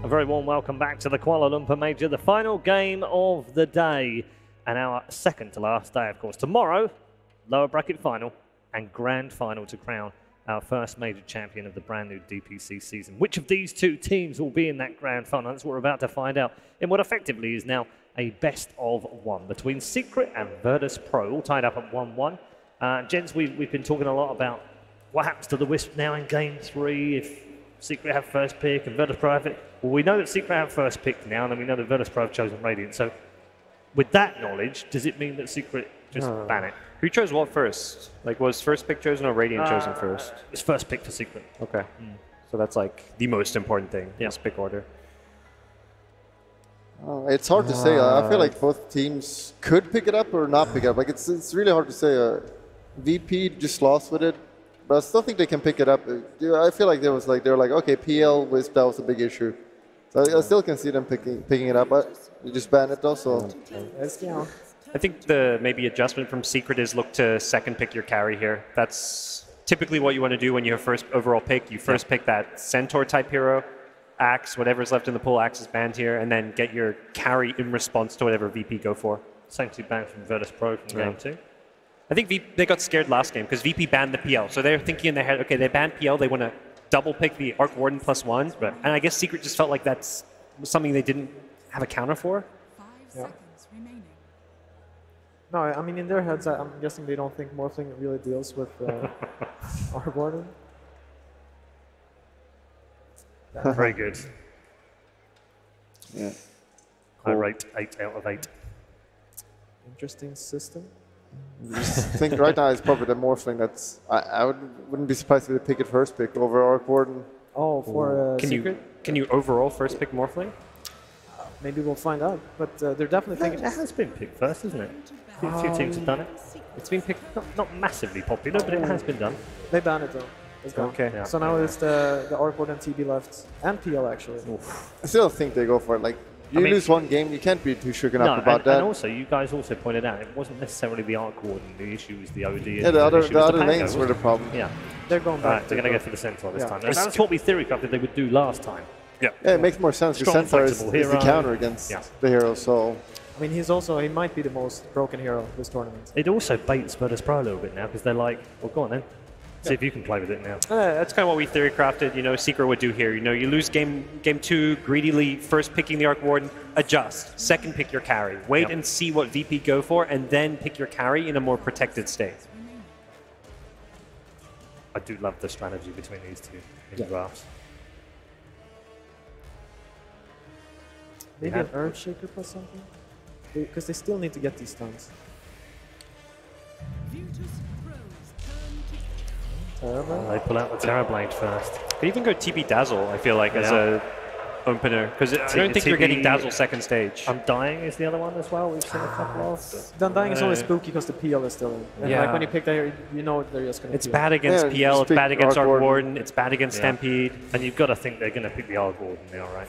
A very warm welcome back to the Kuala Lumpur Major, the final game of the day, and our second to last day, of course. Tomorrow, lower bracket final and grand final to crown our first major champion of the brand new DPC season. Which of these two teams will be in that grand final? That's what we're about to find out in what effectively is now a best of one between Secret and Virtus.pro, all tied up at 1-1. Gents, we've been talking a lot about what happens to the Wisp now in game 3 if Secret have first pick and Virtus.pro have it. Well, we know that Secret have first pick now, and then we know that Virtus.pro have chosen Radiant. So with that knowledge, does it mean that Secret just ban it? Who chose what first? Like, was first pick chosen or Radiant chosen first? It's first pick for Secret. Okay. So that's like the most important thing, this pick order. It's hard to say. I feel like both teams could pick it up or not pick it up. Like it's really hard to say. VP just lost with it, but I still think they can pick it up. I feel like they were like, okay, PL Wisp, that was a big issue. So I still can see them picking it up, but you just ban it though. So I think the maybe adjustment from Secret is look to second pick your carry here. That's typically what you want to do when you have first overall pick. You first pick that Centaur type hero, Axe, whatever's left in the pool, Axe is banned here, and then get your carry in response to whatever VP go for. Same to ban from Virtus.pro from game 2. I think they got scared last game because VP banned the PL. So they're thinking in their head, okay, they banned PL, they want to double pick the Arc Warden +1. Right. And I guess Secret just felt like that's something they didn't have a counter for. No, I mean, in their heads, I'm guessing they don't think Morphling really deals with Arc Warden. Very good. Yeah. I rate 8 out of 8. Interesting system. I think right now it's probably the Morphling that's. I wouldn't be surprised if they pick it first pick over Arc Warden. Oh, for Secret? Can you overall first pick Morphling? Maybe we'll find out, but they're definitely thinking. It has been picked first, isn't it? A few teams have done it. It's been picked, not massively popular, but it has been done. They banned it though. It's gone. Okay. Yeah. So now it's the Arc Warden TB left, and PL actually. I still think they go for it. Like you lose one game, you can't be too shooken up about that. And also, you guys also pointed out it wasn't necessarily the Arc Warden. The issue was the OD. Yeah, the other lanes were the problem. Yeah. They're going back. Right, they're going to go for the Centaur this time. Yeah. That's what we theory crafted they would do last time. Yeah. Yeah, it makes more sense because Strong, Centaur is flexible the hero. counter against the hero. So I mean, he might be the most broken hero this tournament. It also baits Virtus.pro a little bit now because they're like, well, go on then. See if you can play with it now. That's kind of what we theory crafted, Secret would do here. You lose game 2, greedily first picking the Arc Warden, adjust, second pick your carry, wait and see what VP go for, and then pick your carry in a more protected state. I do love the strategy between these two in drafts. Maybe an Earthshaker plus something? Because they still need to get these stuns. They pull out the Terrorblade first. They even go TB Dazzle, I feel like, as a opener, because I don't think you're getting Dazzle second stage. Undying is the other one as well. We've seen a couple of. The Undying is always spooky because the PL is still in. And like when you pick that hero, you know they're just going to It's bad against PL, it's bad against Arc Warden, it's bad against Stampede. And you've got to think they're going to pick the Arc Warden now, right?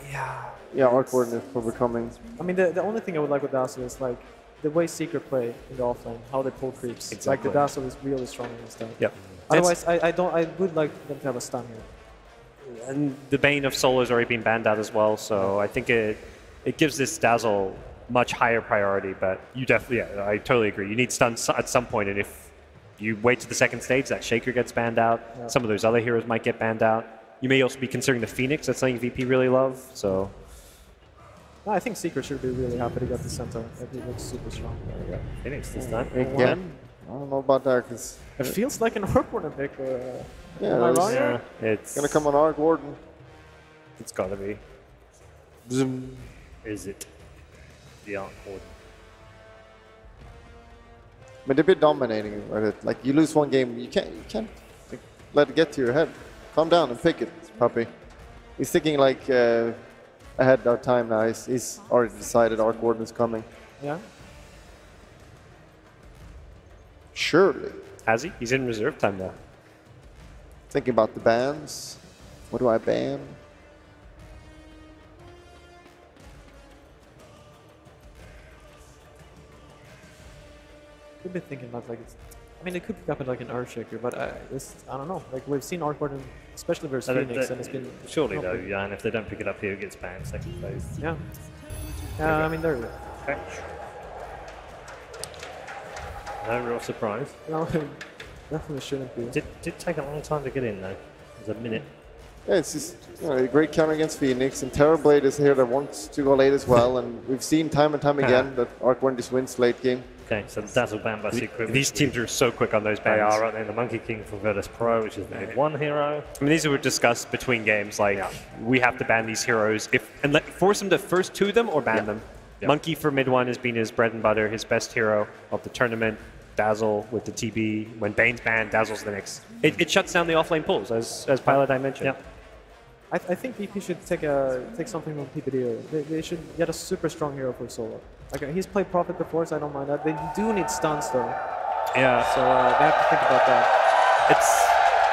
yeah, Arc Warden is probably coming. I mean, the only thing I would like with Dazzle is like the way Secret play in the offlane, how they pull creeps. Exactly. Like the Dazzle is really strong against that. Yep. Otherwise, I would like them to have a stun here. And the Bane of Soul has already been banned out as well, so I think it gives this Dazzle much higher priority, but you definitely, I totally agree. You need stuns at some point, and if you wait to the second stage, that Shaker gets banned out. Some of those other heroes might get banned out. You may also be considering the Phoenix. That's something VP really love, so... I think Secret should be really happy to get the Centaur. It looks super strong. Phoenix this time. Again? I don't know about that because it feels like an Arc Warden pick. It's gonna come on Arc Warden. It's gotta be. Zoom. Is it the Arc Warden? But they've been dominating with it. Like you lose one game, you can't like, let it get to your head. Calm down and pick it, puppy. He's thinking like ahead of time now. He's already decided Arc Warden is coming. Yeah. Surely. Has he? He's in reserve time now. Thinking about the bans. What do I ban? Could be thinking about like I mean, they could pick up like an Earthshaker, but I don't know. Like we've seen Arcwarden, especially versus Phoenix, and it's been surely though, yeah. And if they don't pick it up here, it gets banned second phase. Yeah. Yeah, I mean they're. Okay. No real surprise. No, definitely shouldn't be. Did take a long time to get in though. It was a minute. Yeah, it's just a great counter against Phoenix, and Terrorblade is here that wants to go late as well, and we've seen time and time again that Arc 1 just wins late game. Okay, so Dazzle banned by Secret. These teams are so quick on those bans. They are, aren't they? The Monkey King for Virtus.pro, which is the mid-1 hero. I mean, these were discussed between games, like, we have to ban these heroes, force them to first 2 them or ban them. Monkey for mid-1 has been his bread and butter, his best hero of the tournament. Dazzle with the TB. When Bane's banned, Dazzle's the next. It shuts down the offlane pulls, as Pilot I mentioned. I think VP should take something from PPD. They should get a super strong hero for solo. Like he's played Prophet before, so I don't mind that. They do need stuns though. Yeah. So they have to think about that.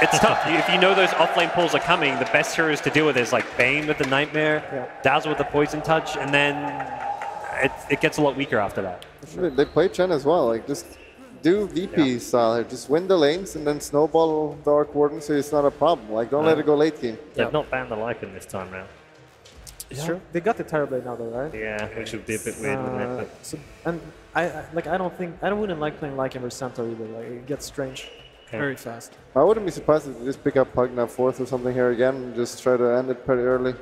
It's tough. If you know those offlane pulls are coming, the best heroes to deal with is like Bane with the Nightmare, Dazzle with the Poison Touch, and then it gets a lot weaker after that. Sure. They play Chen as well. Like just do VP style here. Just win the lanes and then snowball the Arc Warden so it's not a problem. Like don't let it go late game. They've not banned the Lycan this time round. Sure. They got the Terrorblade now though, right? Yeah, which would be a bit weird, wouldn't it? So, and I wouldn't like playing Lycan versus Centaur either. Like it gets strange very fast. I wouldn't be surprised if they just pick up Pugna 4th or something here again and just try to end it pretty early.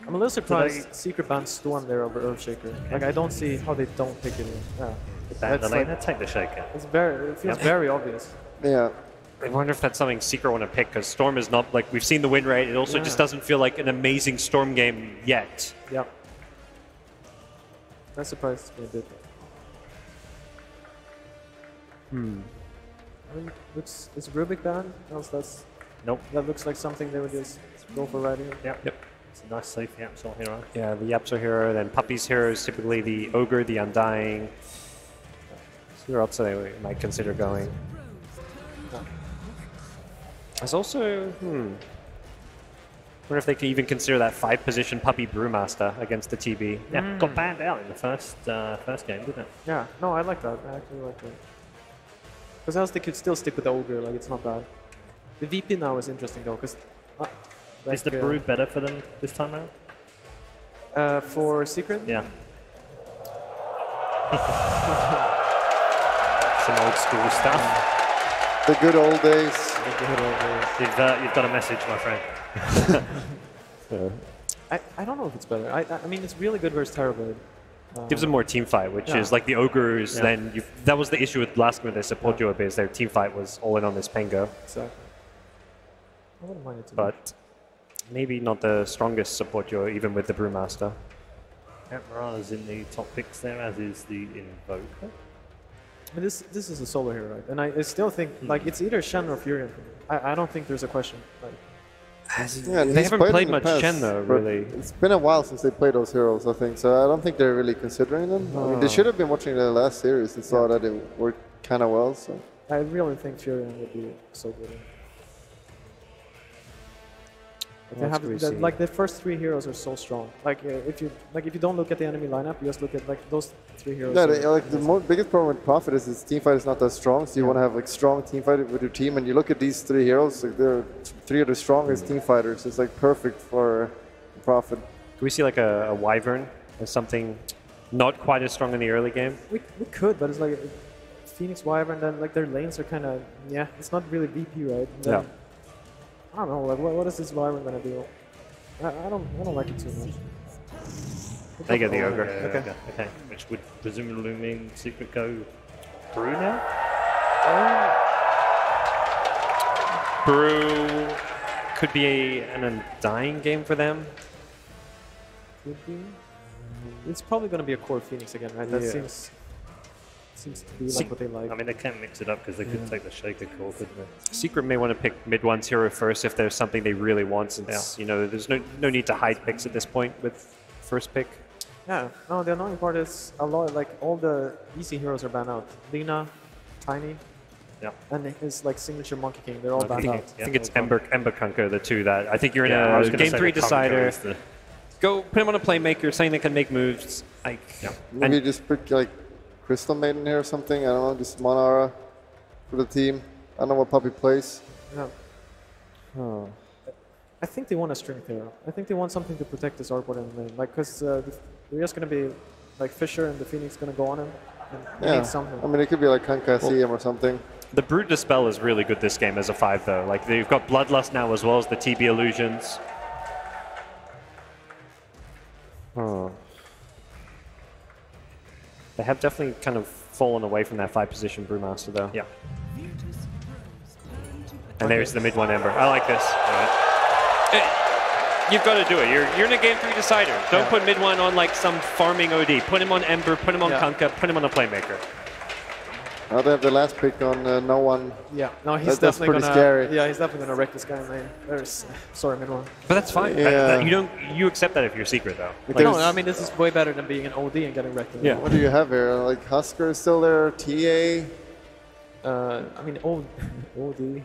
I'm a little surprised Secret banned Storm there over Earthshaker. Like I don't see how they don't pick it in. Yeah. Ban the lane, take the Shaker. It feels very obvious. Yeah. I wonder if that's something Secret want to pick, because Storm is not, like, we've seen the win rate, it also just doesn't feel like an amazing Storm game yet. Yeah. That surprised me a bit. I mean, is Rubik banned? Nope. That looks like something they would just go for right here. Yep. It's a nice safe Yapsol hero. Yeah, the Yapsol hero, then Puppy's hero is typically the Ogre, the Undying. See where else they might consider going. There's also, wonder if they could even consider that 5-position Puppy Brewmaster against the TB. Yeah, got banned out in the first game, didn't it? Yeah, no, I like that. I actually like that. Because else they could still stick with the Ogre, like it's not bad. The VP now is interesting though, because... is the Brew better for them this time around? For Secret? Yeah. Some old school stuff. The good old days. You've got a message, my friend. I don't know if it's better. I mean, it's really good versus Terrorblade. Gives them more team fight, which is like the Ogres. Then that was the issue with last game with their support duo is their team fight was all in on this Pengo. Exactly. I wouldn't mind it too but maybe not the strongest support duo, even with the Brewmaster. Mirana's in the top picks there, as is the Invoker. I mean, this is a solo hero, right? And I still think like it's either Shen or Furion. I don't think there's a question. Like, they haven't played much Shen though, really. It's been a while since they played those heroes, I think. So I don't think they're really considering them. I mean, they should have been watching the last series and saw that it worked kind of well. So I really think Furion would be so good. Like the first 3 heroes are so strong. Like if you don't look at the enemy lineup, you just look at like those 3 heroes. Yeah, the biggest problem with Prophet is his team fight is not that strong. So you want to have like strong team fight with your team, and you look at these 3 heroes. Like they're 3 of the strongest team fighters. It's like perfect for Prophet. Can we see like a Wyvern as something not quite as strong in the early game? We could, but it's like Phoenix Wyvern. Then like their lanes are kind of it's not really VP, right? Then, I don't know. Like, what is this Wyvern gonna do? I don't like it too much. They get the Ogre. Okay. Which would presumably mean Secret go Brew now? Brew could be an Undying game for them. Could be. It's probably gonna be a core Phoenix again, right? That seems to be like what they like. I mean, they can mix it up because they could take the Shaker call, couldn't they? Secret may want to pick mid-1's hero first if there's something they really want, since, you know, there's no need to hide picks at this point with first pick. Yeah, no, the annoying part is a lot, like, all the easy heroes are banned out. Lina, Tiny, and his, like, signature Monkey King, they're all banned out. I think it's Ember Kunko, the 2 that, I think you're in a Game 3 decider. Go put him on a playmaker, something that can make moves. Maybe just pick, like, Crystal Maiden here or something, I don't know, just Monara. for the team. I don't know what Puppy plays. Yeah. Oh. I think they want a strength hero. I think they want something to protect this artboard in the lane. Like, because they're just going to be, like, Fisher and the Phoenix going to go on him. And they need something. I mean, it could be like Kanka CM or something. The Brood Dispel is really good this game as a 5, though. Like, they've got Bloodlust now as well as the TB Illusions. Oh. They have definitely kind of fallen away from that 5-position Brewmaster, though. Yeah. And there's the mid 1 Ember. I like this. You've got to do it. You're in a game 3 decider. Don't put mid 1 on like some farming OD. Put him on Ember, put him on Kanka, put him on a Playmaker. Now they have the last pick on no one. Yeah, no, he's that's definitely pretty gonna. scary. Yeah, he's definitely gonna wreck this guy in lane. Sorry, mid 1. But that's fine. Yeah. You accept that if you're secret, though. Like, No, I mean, this is way better than being an OD and getting wrecked. Yeah. What do you have here? Like Husker is still there, TA. I mean, OD.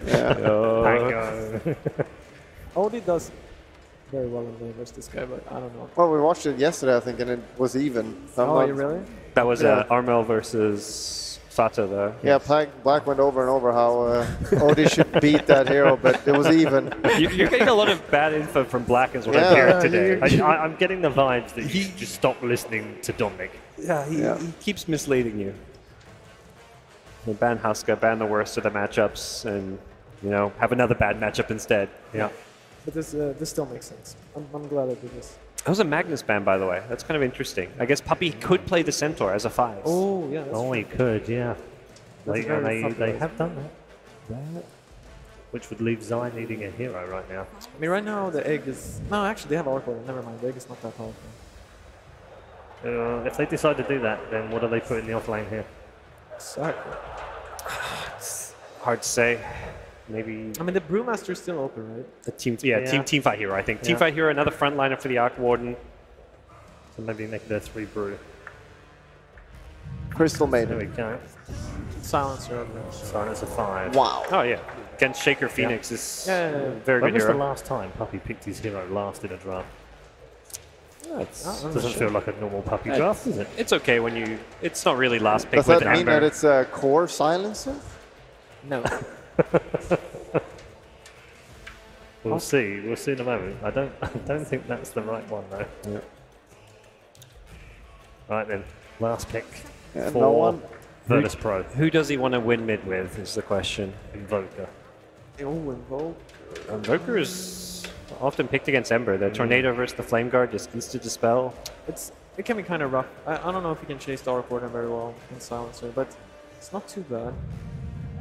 Yeah. OD does very well in lane versus this guy, but I don't know. Well, we watched it yesterday, I think, and it was even. So Oh, you really? That was Armel versus Sato, though. Yeah, Black went over and over how OD should beat that hero, but it was even. You're getting a lot of bad info from Black as what Yeah. I'm hearing today. I'm getting the vibes that he should just stop listening to Dominic. Yeah, he keeps misleading you. We'll ban Husker, ban the worst of the matchups, and have another bad matchup instead. Yeah. But this still makes sense. I'm glad I did this. That was a Magnus ban, by the way. That's kind of interesting. I guess Puppy could play the Centaur as a 5. Oh, yeah. That's Oh, he could, yeah. That's very popular. They have done that. Which would leave Zai needing a hero right now. I mean, right now the egg is. No, actually, they have Arcboard. Never mind. The egg is not that powerful. If they decide to do that, then what do they put in the off lane here? Sorry. It's hard to say. Maybe I mean, the Brewmaster is still open, right? the team fight hero, I think. Team Yeah. fight hero, another frontliner for the Arc Warden. So maybe make it a 3 brew. Crystal There Maiden. we go. Silencer over there. Silence of 5. Wow. Oh yeah, against Shaker Phoenix is Yeah. very When good was the hero. last time Puppy picked his hero last in a draft? It's, Doesn't feel like a normal Puppy draft, does it? it's okay when you. It's not really last pick Does with that mean Ember. that it's a core silencer? No. We'll see. We'll see in a moment. I don't think that's the right one though. Yeah. Right then, last pick Yeah, for no one. Virtus.pro, Who does he want to win mid with? Is the question. Invoker. Oh, Invoke. Invoker is often picked against Ember. The Tornado versus the Flame Guard just insta dispel. It can be kind of rough. I don't know if you can chase the Arcboard very well in Silencer, but it's not too bad.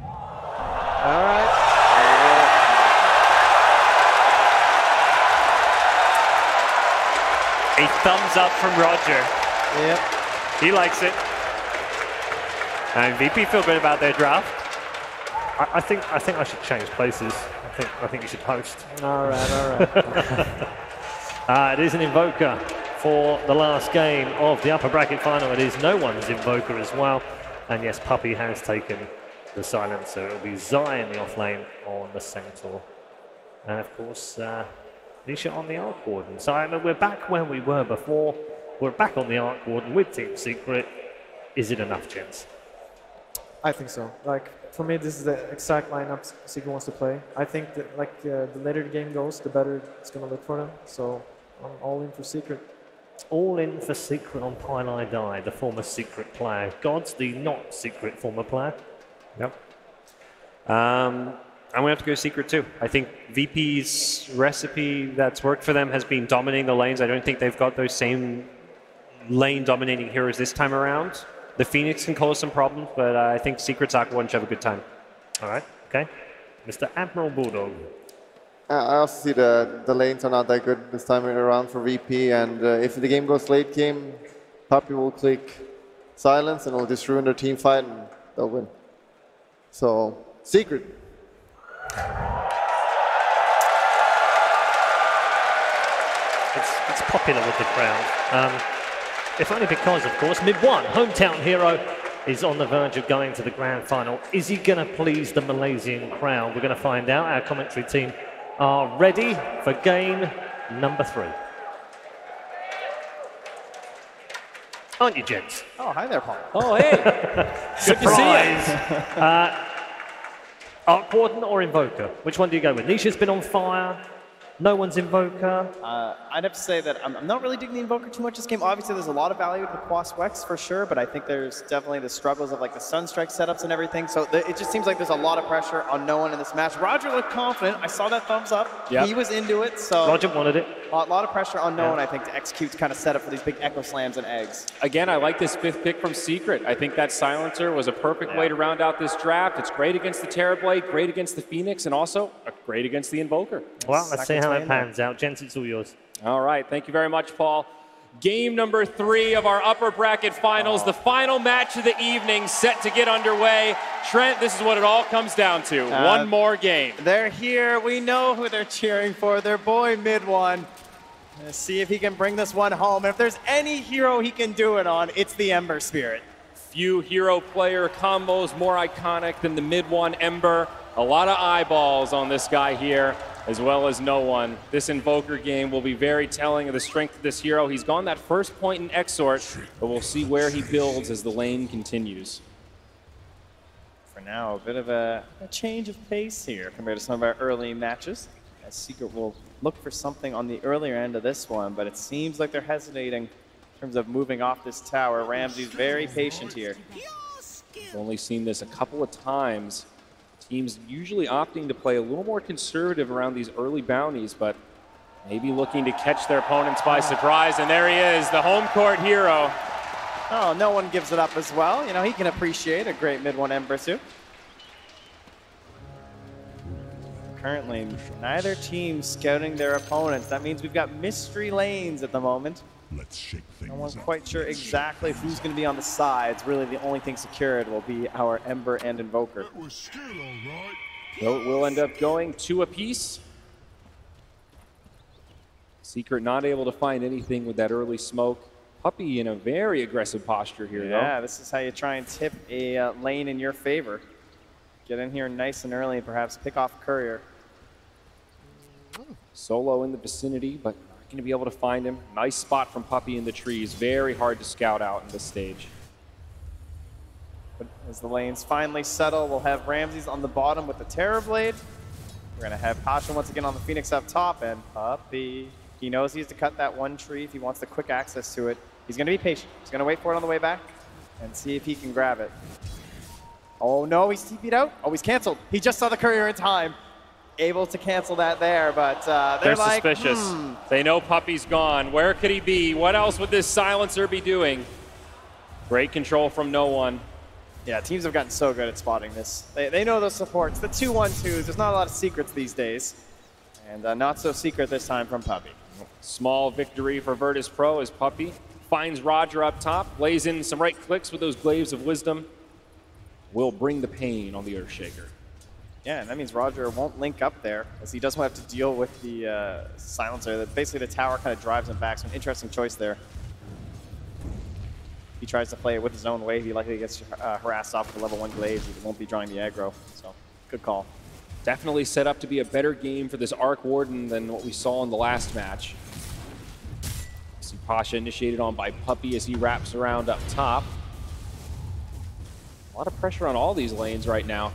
All right. A thumbs up from Roger. Yep. He likes it. And VP feel good about their draft. I think I should change places. I think you should host. All right. It is an Invoker for the last game of the upper bracket final. It is no one's Invoker as well. And yes, Puppy has taken the Silencer. It'll be Zai in the off lane on the Centaur. And of course, Nisha on the Arc Warden. So I mean, we're back where we were before. We're back on the Arc Warden with Team Secret. Is it enough, gents? I think so. Like, for me, this is the exact lineup Secret wants to play. I think that, like, the later the game goes, the better it's going to look for them. So I'm all in for Secret. All in for Secret on Pile Die, the former Secret player. God's the not Secret former player. Yep. I'm going to have to go Secret too. I think VP's recipe that's worked for them has been dominating the lanes. I don't think they've got those same lane dominating heroes this time around. The Phoenix can cause some problems, but I think Secret's Aqua should have a good time. All right, okay. Mr. Admiral Bulldog. I also see the lanes are not that good this time around for VP, and if the game goes late game, Puppy will click silence and will just ruin their team fight and they'll win. So, Secret. It's popular with the crowd. If only because, of course, Mid-1, hometown hero, is on the verge of going to the grand final. Is he going to please the Malaysian crowd? We're going to find out. Our commentary team are ready for game number 3. aren't you, gents? Oh, hi there, Paul. Oh, hey. Good to see you. Arc Warden or Invoker? Which one do you go with? Nisha's been on fire. No one's Invoker. I'd have to say that I'm not really digging the Invoker too much this game. Obviously, there's a lot of value to the Quas Wex for sure, but I think there's definitely the struggles of like the Sunstrike setups and everything. So it just seems like there's a lot of pressure on no one in this match. Roger looked confident. I saw that thumbs up. Yep. He was into it. So Roger wanted it. A lot of pressure on no one, I think, to execute to kind of set up for these big Echo Slams and eggs. Again, I like this 5th pick from Secret. I think that Silencer was a perfect way to round out this draft. It's great against the Terrorblade, great against the Phoenix, and also great against the Invoker. Well, let's see how it pans out. Gents, it's all yours. All right, thank you very much, Paul. Game number 3 of our upper bracket finals, the final match of the evening set to get underway. Trent, this is what it all comes down to. One more game. They're here. We know who they're cheering for. Their boy Mid1. Let's see if he can bring this one home. If there's any hero he can do it on, it's the Ember Spirit. Few hero player combos more iconic than the Mid1 Ember. A lot of eyeballs on this guy here, as well as no one. This Invoker game will be very telling of the strength of this hero. He's gone that first point in Exort, but we'll see where he builds as the lane continues. For now, a bit of a change of pace here compared to some of our early matches. As Secret will look for something on the earlier end of this one, but it seems like they're hesitating in terms of moving off this tower. Ramsey's very patient here. We've only seen this a couple of times. Teams usually opting to play a little more conservative around these early bounties, but maybe looking to catch their opponents by surprise. And there he is, the home court hero. Oh, no one gives it up as well. You know, he can appreciate a great Mid-1 Ember too. Currently, neither team scouting their opponents. That means we've got mystery lanes at the moment. Let's shake things No one's quite sure exactly who's going to be on the sides. Really, the only thing secured will be our Ember and Invoker. It was still all right. So it will end up going 2 apiece. Secret not able to find anything with that early smoke. Puppy in a very aggressive posture here, though. Yeah, this is how you try and tip a lane in your favor. Get in here nice and early and perhaps pick off Courier. Solo in the vicinity, but not going to be able to find him. Nice spot from Puppy in the trees. Very hard to scout out in this stage. But as the lanes finally settle, we'll have Ramses on the bottom with the Terrorblade. We're going to have Pasha once again on the Phoenix up top, and Puppy, he knows he has to cut that one tree if he wants the quick access to it. He's going to be patient. He's going to wait for it on the way back and see if he can grab it. Oh no, he's TP'd out. Oh, he's canceled. He just saw the Courier in time. Able to cancel that there, but they're like, suspicious. They know Puppy's gone. Where could he be? What else would this Silencer be doing? Great control from no one. Yeah, teams have gotten so good at spotting this. They know those supports. The 2-1-2s, there's not a lot of secrets these days. And not so secret this time from Puppy. Small victory for Virtus.pro as Puppy finds Roger up top, lays in some right clicks with those Glaives of Wisdom. Will bring the pain on the Earthshaker. Yeah, and that means Roger won't link up there, as he doesn't have to deal with the Silencer. Basically, the tower kind of drives him back, so an interesting choice there. He tries to play it with his own wave. He likely gets harassed off with the level 1 Glaives. He won't be drawing the aggro, so good call. Definitely set up to be a better game for this Arc Warden than what we saw in the last match. See Pasha initiated on by Puppy as he wraps around up top. A lot of pressure on all these lanes right now.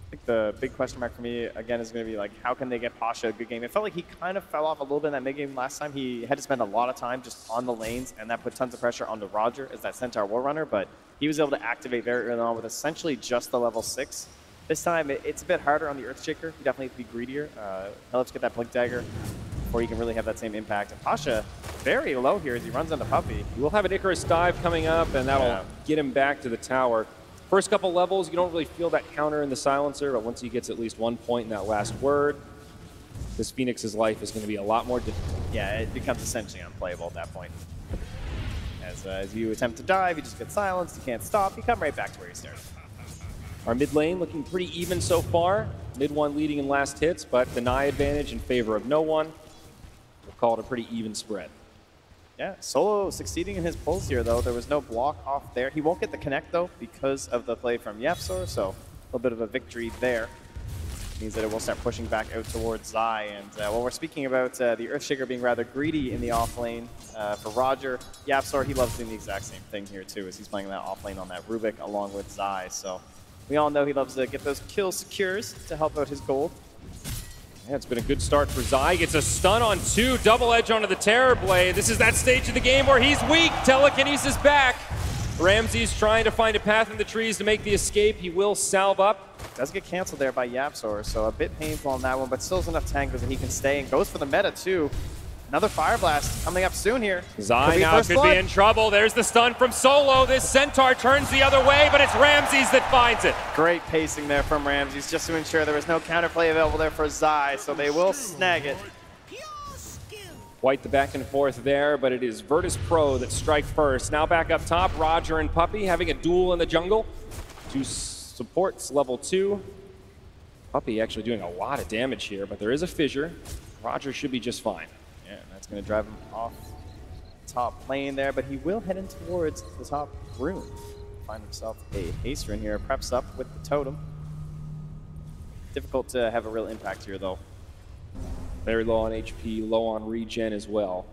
I think the big question mark for me, again, is going to be like, how can they get Pasha a good game? It felt like he kind of fell off a little bit in that mid-game last time. He had to spend a lot of time just on the lanes, and that put tons of pressure onto Roger as that Centaur War Runner, but he was able to activate very early on with essentially just the level 6. This time, it's a bit harder on the Earthshaker. You definitely have to be greedier. He'll have to get that Blink Dagger before you can really have that same impact. And Pasha, very low here as he runs into Puppy. We'll have an Icarus dive coming up, and that'll get him back to the tower. First couple levels, you don't really feel that counter in the Silencer, but once he gets at least 1 point in that last word, this Phoenix's life is going to be a lot more difficult. Yeah, it becomes essentially unplayable at that point. As you attempt to dive, you just get silenced, you can't stop, you come right back to where you started. Our mid lane looking pretty even so far. Mid one leading in last hits, but deny advantage in favor of no one. We'll call it a pretty even spread. Yeah, Solo succeeding in his pulls here, though. There was no block off there. He won't get the connect, though, because of the play from Yapsor, so a little bit of a victory there. means that it will start pushing back out towards Zai. And while we're speaking about the Earthshaker being rather greedy in the off lane, for Roger, YapzOr, he loves doing the exact same thing here too, as he's playing that off lane on that Rubik along with Zai. So we all know he loves to get those kill secures to help out his gold. Yeah, it's been a good start for Zai. Gets a stun on 2, double edge onto the Terror Blade. This is that stage of the game where he's weak. Telekinesis back. Ramses trying to find a path in the trees to make the escape. He will salve up. Does get canceled there by YapzOr, so a bit painful on that one, but still has enough tangos that he can stay and goes for the meta too. Another Fire Blast coming up soon here. Zai now could be in trouble. There's the stun from Solo. This Centaur turns the other way, but it's Ramses that finds it. Great pacing there from Ramses just to ensure there was no counterplay available there for Zai, so they will snag it. Quite the back and forth there, but it is Virtus.pro that strike first. Now back up top, Roger and Puppey having a duel in the jungle. 2 supports, level 2. Puppey actually doing a lot of damage here, but there is a fissure. Roger should be just fine. Yeah, and that's going to drive him off top lane there, but he will head in towards the top room. Find himself a haste rune here, preps up with the totem. Difficult to have a real impact here though. Very low on HP, low on regen as well.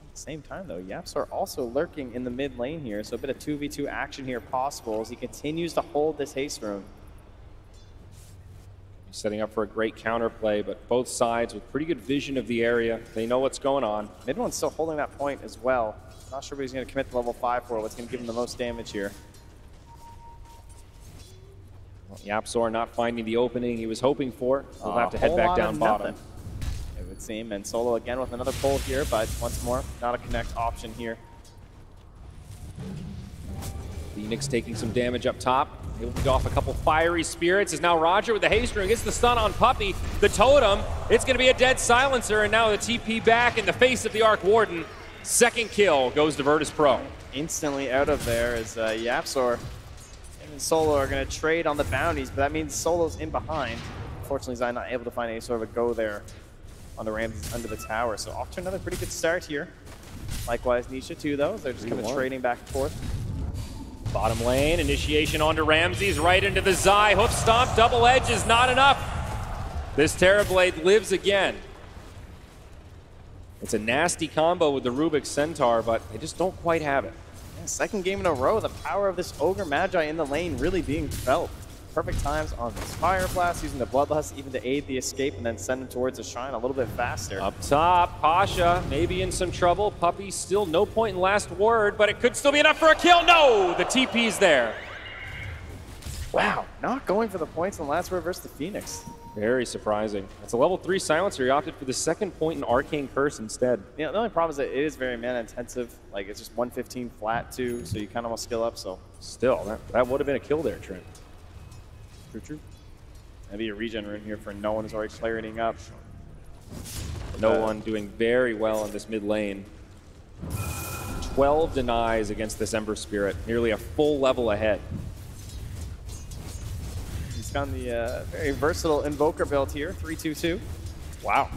At the same time though, YapzOr also lurking in the mid lane here, so a bit of 2v2 action here possible as he continues to hold this haste rune. Setting up for a great counterplay, but both sides with pretty good vision of the area. They know what's going on. Mid one's still holding that point as well. Not sure what he's going to commit to level 5 for, what's going to give him the most damage here. Well, YapzOr not finding the opening he was hoping for. He'll have to head back down bottom. It would seem, and Solo again with another pull here, but once more, not a connect option here. Phoenix taking some damage up top. He'll lead off a couple fiery spirits. Is now Roger with the haste rune. Gets the stun on Puppey. The totem. It's going to be a dead silencer, and now the TP back in the face of the Arc Warden. Second kill goes to Virtus.pro. Instantly out of there is YapzOr and Solo are going to trade on the bounties, but that means Solo's in behind. Unfortunately, Zai not able to find any sort of a go there on the Ramses under the tower. So off to another pretty good start here. Likewise, Nisha too, though. They're just kind of trading back and forth. Bottom lane, initiation onto Ramses, right into the Zai. Hoof stomp, double edge is not enough. This Terrorblade lives again. It's a nasty combo with the Rubik Centaur, but they just don't quite have it. Yeah, second game in a row, the power of this Ogre Magi in the lane really being felt. Perfect times on this Fire Blast, using the Bloodlust even to aid the escape and then send him towards the Shrine a little bit faster. Up top, Pasha maybe in some trouble. Puppey still no point in last word, but it could still be enough for a kill. No, the TP's there. Wow, not going for the points on last word versus the Phoenix. Very surprising. It's a level 3 silencer. He opted for the second point in Arcane Curse instead. Yeah, the only problem is that it is very mana intensive. Like, it's just 115 flat too, so you kind of want to skill up, so. Still, that would have been a kill there, Trent. True. That'd be a regen rune here for no one who's already clearing up. No one doing very well in this mid lane. 12 denies against this Ember Spirit, nearly a full level ahead. He's got the very versatile Invoker build here, 3/2/2. Wow.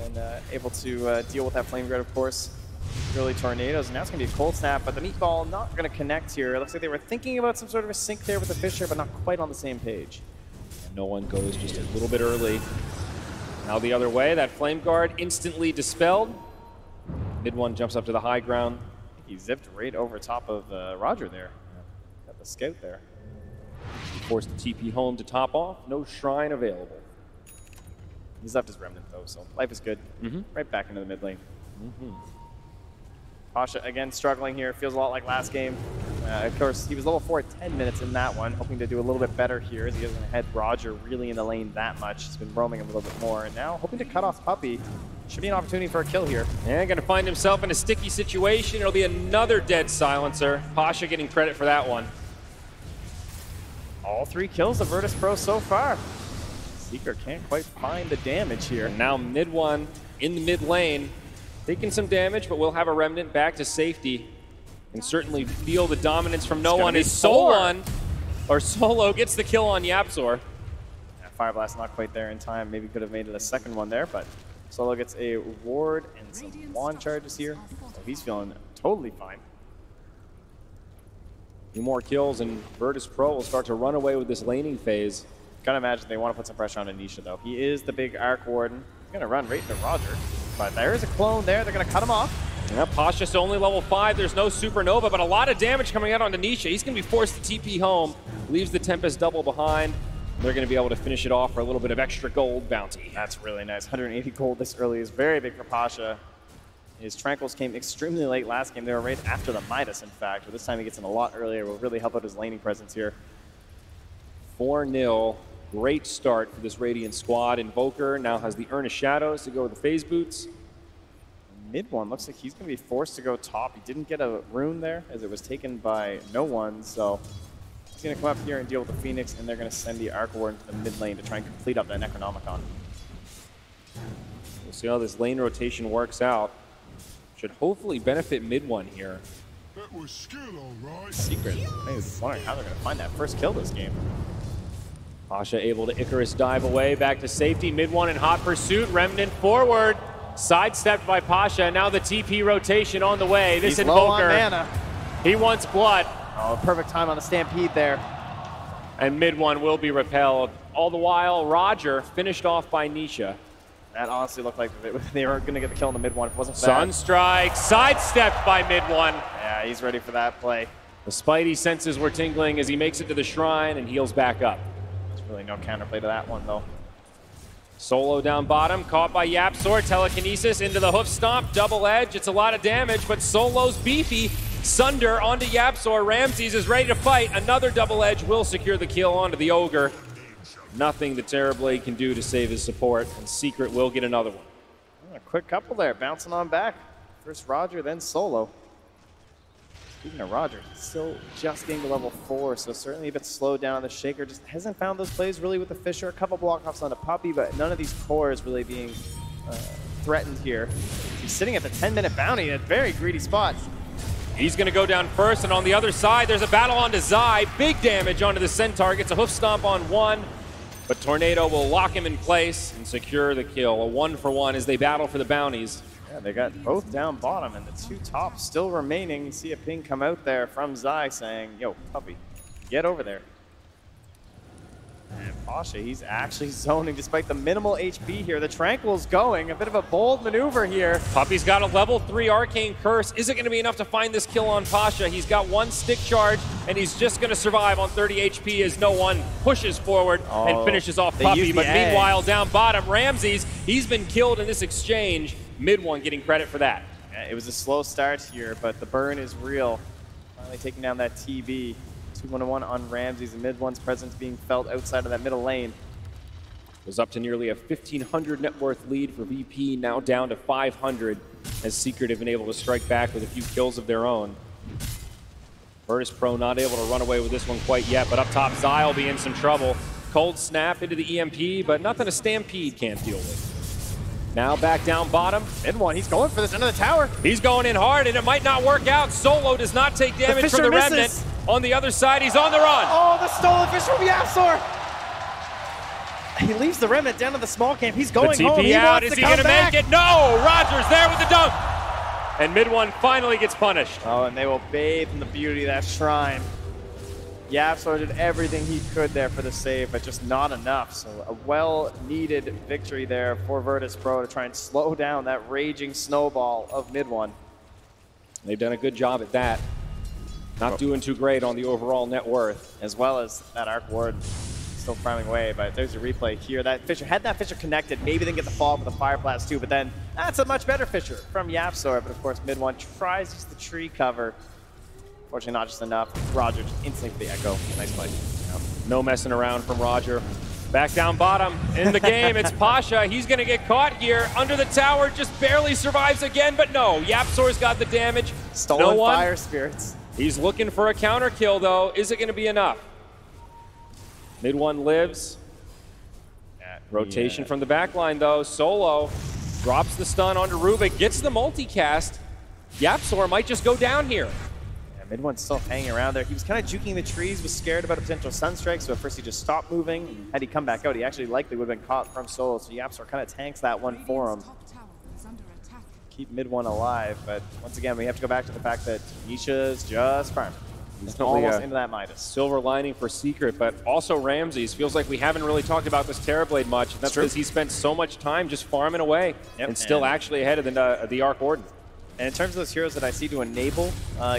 And able to deal with that Flame Guard, of course. Early tornadoes, and now it's going to be a cold snap, but the meatball not going to connect here. It looks like they were thinking about some sort of a sync there with the Fissure, but not quite on the same page. And no one goes just a little bit early. Now the other way, that Flame Guard instantly dispelled. Mid one jumps up to the high ground. He zipped right over top of Roger there. Got the scout there. He forced the TP home to top off. No Shrine available. He's left his Remnant though, so life is good. Right back into the mid lane. Pasha again struggling here. Feels a lot like last game. Of course, he was level 4 at 10 minutes in that one, hoping to do a little bit better here as he doesn't head Roger really in the lane that much. He's been roaming him a little bit more, and now hoping to cut off Puppey. Should be an opportunity for a kill here. And going to find himself in a sticky situation. It'll be another dead silencer. Pasha getting credit for that one. All 3 kills of Virtus.pro so far. Seeker can't quite find the damage here. And now mid one in the mid lane. Taking some damage, but we'll have a Remnant back to safety. And certainly feel the dominance from no one. Is Solon, or Solo gets the kill on YapzOr. Yeah, Fire Blast not quite there in time. Maybe could have made it a second one there, but Solo gets a ward and some wand charges here. So he's feeling totally fine. 2 more kills and Virtus.pro will start to run away with this laning phase. Gotta imagine they want to put some pressure on Anisha, though. He is the big Arc Warden. He's gonna run right into Roger. But there is a clone there. They're gonna cut him off. Yeah, Pasha's only level 5. There's no Supernova, but a lot of damage coming out on Anisha. He's going to be forced to TP home. Leaves the Tempest double behind. They're going to be able to finish it off for a little bit of extra gold bounty. That's really nice. 180 gold this early is very big for Pasha. His Tranquils came extremely late last game. They were right after the Midas, in fact. But this time he gets in a lot earlier. Will really help out his laning presence here. 4-0. Great start for this Radiant squad. Invoker now has the Earnest Shadows to go with the Phase Boots. Mid one looks like he's going to be forced to go top. He didn't get a rune there as it was taken by no one, so he's going to come up here and deal with the Phoenix, and they're going to send the Arc Warden to the mid lane to try and complete up that Necronomicon. We'll see how this lane rotation works out. Should hopefully benefit mid one here. That was skill, all right. Secret. I was wondering how they're going to find that first kill this game. Pasha able to Icarus dive away, back to safety. Mid one in hot pursuit. Remnant forward. Sidestepped by Pasha, and now the TP rotation on the way. This He's low on Invoker, mana. he wants blood. Oh, perfect time on the Stampede there. And mid one will be repelled. All the while, Roger finished off by Nisha. That honestly looked like they were going to get the kill in the mid one if it wasn't for that. Sunstrike, sidestepped by mid one. Yeah, he's ready for that play. The Spidey senses were tingling as he makes it to the shrine and heals back up. There's really no counterplay to that one, though. Solo down bottom, caught by YapzOr, telekinesis into the hoof stomp, double edge. It's a lot of damage, but Solo's beefy. Sunder onto YapzOr. Ramses is ready to fight. Another double edge will secure the kill onto the Ogre. Nothing the Terrorblade can do to save his support, and Secret will get another one. A quick couple there, bouncing on back. First Roger, then Solo. Speaking of Roger, he's still just getting to level 4, so certainly a bit slowed down. The Shaker just hasn't found those plays really with the Fisher. A couple block offs on the Puppy, but none of these cores really being threatened here. He's sitting at the 10-minute bounty in a very greedy spot. He's going to go down first, and on the other side, there's a battle onto Zai. Big damage onto the Centaur. Gets a hoof stomp on one, but Tornado will lock him in place and secure the kill. A 1-for-1 as they battle for the bounties. Yeah, they got both down bottom, and the two tops still remaining. You see a ping come out there from Zai saying, yo, Puppy, get over there. And Pasha, he's actually zoning despite the minimal HP here. The Tranquil's going. A bit of a bold maneuver here. Puppy's got a level 3 Arcane Curse. Is it going to be enough to find this kill on Pasha? He's got one stick charge, and he's just going to survive on 30 HP as no one pushes forward and finishes off Puppy. But meanwhile, down bottom, Ramses, he's been killed in this exchange. Mid one getting credit for that. Yeah, it was a slow start here, but the burn is real. Finally taking down that TB. 2-1-1 on Ramses, and mid one's presence being felt outside of that middle lane. Was up to nearly a 1,500 net worth lead for VP, now down to 500 as Secret have been able to strike back with a few kills of their own. Virtus.pro not able to run away with this one quite yet, but up top Zai will be in some trouble. Cold snap into the EMP, but nothing a Stampede can't deal with. Now back down bottom. Mid one, he's going for this end of the tower. He's going in hard, and it might not work out. Solo does not take damage from the Remnant. On the other side, he's on the run. Oh, the stolen fish from YapzOr. He leaves the Remnant down to the small camp. He's going home. He out. Is he going to make it? No! Roger's there with the dunk. And mid one finally gets punished. Oh, and they will bathe in the beauty of that shrine. YapzOr did everything he could there for the save, but just not enough. So a well-needed victory there for Virtus.pro to try and slow down that raging snowball of mid one. They've done a good job at that. Not doing too great on the overall net worth. As well as that Arc Ward still farming away, but there's a replay here. That Fisher, had that Fisher connected, maybe then get the follow-up with a Fire Blast too, but then that's a much better Fisher from YapzOr, but of course mid one tries to use the tree cover. Fortunately not just enough. Roger just instantly for the Echo. Nice play. No messing around from Roger. Back down bottom in the game, it's Pasha. He's going to get caught here under the tower, just barely survives again, but no. YapzOr's got the damage. Stolen Fire Spirits. He's looking for a counter kill, though. Is it going to be enough? Mid one lives. Rotation from the back line, though. Solo drops the stun onto Rubik, gets the multicast. YapzOr might just go down here. Yeah, mid one's still hanging around there. He was kind of juking the trees, was scared about a potential Sunstrike, so at first he just stopped moving. Had he come back out, he actually likely would have been caught from Solo, so YapzOr kind of tanks that one for him. Keep mid one alive, but once again, we have to go back to the fact that Nisha's just farming. Definitely almost into that Midas. Silver lining for Secret, but also Ramses. Feels like we haven't really talked about this Terrorblade much. And that's because he spent so much time just farming away and still actually ahead of the Arc Warden. And in terms of those heroes that I see to enable